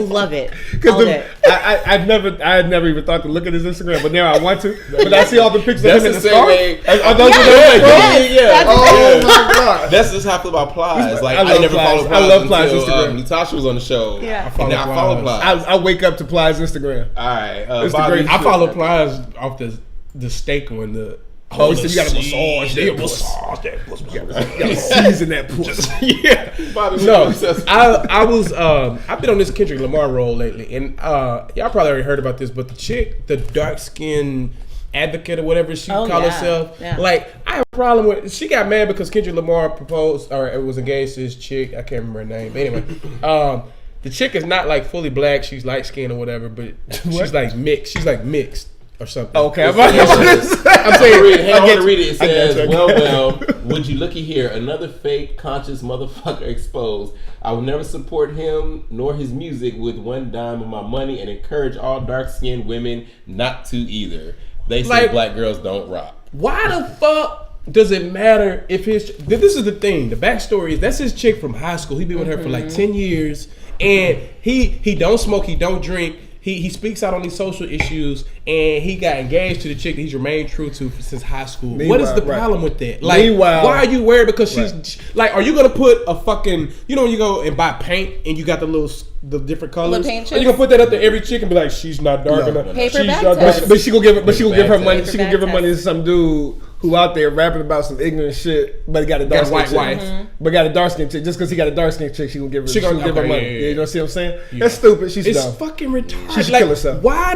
Love it. All Because day. I had never even thought to look at his Instagram, but now I want to. But I see all the pictures of him in the the scarf. same way. Are those Yes, yes. Oh my god! That's just how I feel about Plies. Like, I I, love never Plies. followed I Plies love Plies until Instagram. Natasha was on the show. Yeah. And now I follow Plies. I wake up to Plies Instagram. All right. It's the Bobby, greatest I follow Plies off the steak one. Oh, so you got to massage that pussy. You got to season that pussy. Yeah. Bobby, what No, you obsessed with? I was I've been on this Kendrick Lamar roll lately, and y'all probably already heard about this, but the chick, the dark skinned advocate or whatever she called herself, yeah. like I have a problem with. She got mad because Kendrick Lamar proposed or was engaged to this chick. I can't remember her name. But anyway, the chick is not like fully black. She's light skinned or whatever, but she's like mixed. She's like mixed or something. Okay, I'm I'm saying, read it. I want to read it. It I get says, you. well, would you looky here, another fake conscious motherfucker exposed. I will never support him nor his music with one dime of my money and encourage all dark-skinned women not to either. They say Like- black girls don't rock. Why the fuck does it matter if his? This is the thing. The backstory is that's his chick from high school. He been with her for like 10 years, and he don't smoke, he don't drink, he speaks out on these social issues, and he got engaged to the chick that he's remained true to since high school. What is the problem with that? Like, why are you worried? Because she's like, are you gonna put a fucking, you know, when you go and buy paint and you got the different colors, are you gonna put that up to every chick and be like, she's not dark enough? Paper bag but she gonna give her money. She gonna give her money to some dude who out there rapping about some ignorant shit, but he got a dark skin chick. Mm-hmm. But got a dark skin chick. Just because he got a dark skin chick, she gonna give her money. Yeah, you know what I'm saying? Yeah. That's stupid. She's dumb. It's fucking retarded. She should kill herself. Why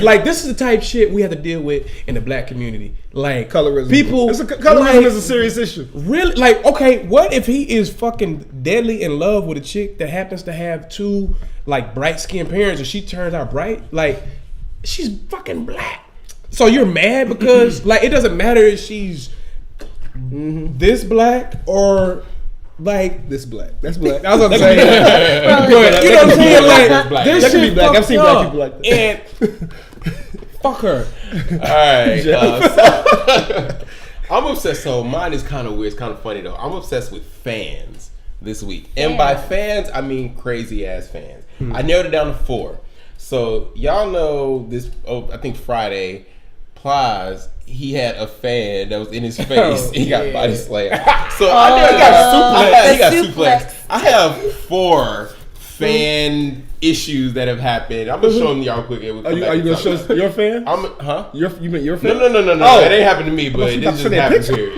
like this is the type of shit we have to deal with in the black community. Like colorism. Colorism Colorism is a serious issue. Really? Like, okay, what if he is fucking deadly in love with a chick that happens to have two like bright skinned parents and she turns out bright? Like, she's fucking black. So you're mad because like it doesn't matter if she's this black or like this black. That's black. I was gonna say, but you know what I'm saying? Like this that could shit be black. I've seen black people like that. And fuck her. All right. I'm obsessed. So mine is kind of weird. It's kind of funny though. I'm obsessed with fans this week, and by fans I mean crazy ass fans. I narrowed it down to 4. So y'all know this. I think Friday. Plies, he had a fan that was in his face. He got body slammed. So I know he got suplex. I have 4 fan issues that have happened. I'm gonna show them y'all quick. Are you gonna show us your fan? You mean your fan? No. Oh. It ain't happened to me, but it just happened here.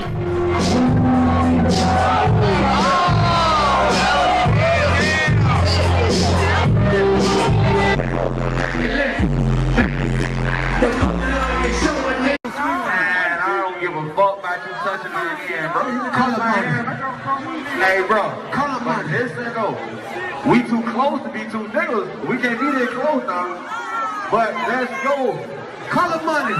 Hey, bro, color money. Listen, go. We too close to be two niggas. We can't be that close now. But let's go. Color money.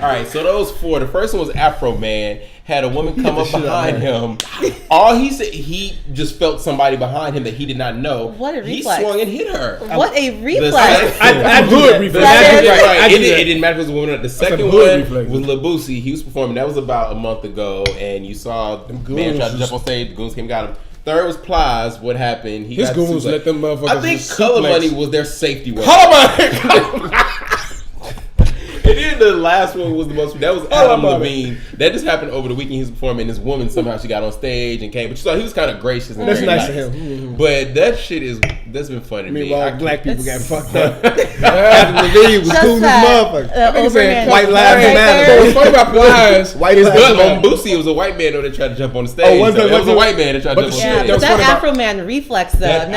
All right, so those 4. The first one was Afro Man. Had a woman come up behind him. All he said, he just felt somebody behind him that he did not know. What a reflex. He swung and hit her. What a reflex. I hood reflex. It didn't matter if it was a woman. The second one was Lil Boosie. He was performing. That was about a month ago. And you saw the man try to jump on stage. The goons came and got him. Third was Plies. What happened? His goons let them motherfuckers. I think Color Money was their safety word. Color Money! And then the last one was the most. That was Adam Levine. That just happened over the weekend. He was performing. And this woman somehow she got on stage and came. But you saw he was kind of gracious. And that's nice of him. But that shit that's been funny to me. Meanwhile, black people got fucked up. Adam Levine was cool as motherfucker. White lives matter. What's funny about Plies? White lives matter. On Boosie, it was a white man that tried to jump on the stage. It was a white man that tried to jump on the stage. But that Afro Man reflex though. I think we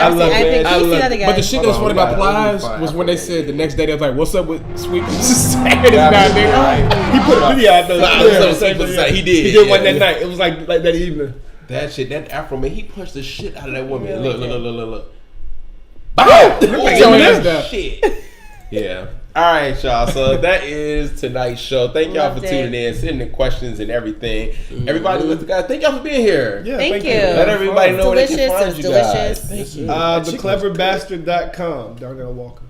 see that again. But the shit that was funny about Plies was when they said the next day they was like, "What's up with Sweet Saturday night, nigga?" He put a video out there. He did. He did one that night. It was like that evening. That shit, that Afro man, he punched the shit out of that woman. Look. Shit. Yeah. All right, y'all. So that is tonight's show. Thank y'all for tuning in, sending the questions and everything. Everybody, thank y'all for being here. Yeah, thank you. Let everybody know where they can find you guys. Thank you. thecleverbastard.com. Darnell Walker.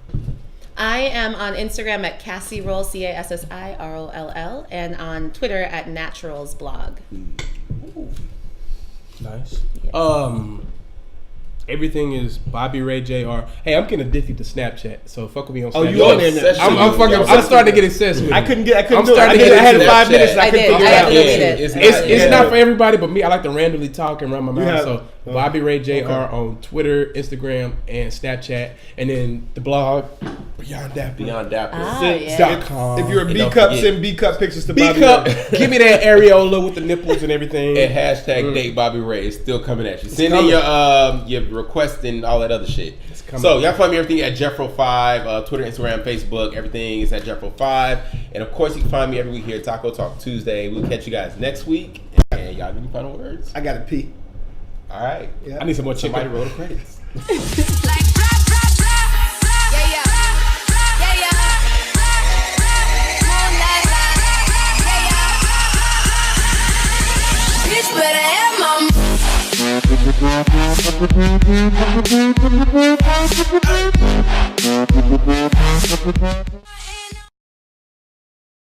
I am on Instagram at Cassie Roll, CassiRoll, and on Twitter at Naturalsblog. Nice. Everything is Bobby Ray Jr. Hey, I'm getting addicted to Snapchat, so fuck with me on Snapchat. Oh, you on there now? I'm starting to get obsessed with it. I couldn't do it. I had 5 minutes. I couldn't figure it out. It's not for everybody, but me. I like to randomly talk and run my mouth. So Bobby Ray Jr. on Twitter, Instagram, and Snapchat, and then the blog Beyond Dapper. .com. If you're a B cup, send B cup pictures to Bobby Ray. Give me that areola with the nipples and everything. And hashtag date Bobby Ray is still coming at you. Send in your request and all that other shit. So y'all find me everything at Jeffro5, Twitter, Instagram, Facebook. Everything is at Jeffro5, and of course you can find me every week here at Taco Talk Tuesday. We'll catch you guys next week. And y'all have any final words? I gotta pee. All right. Yeah. I need some more chicken. Somebody roll the credits. Better have my I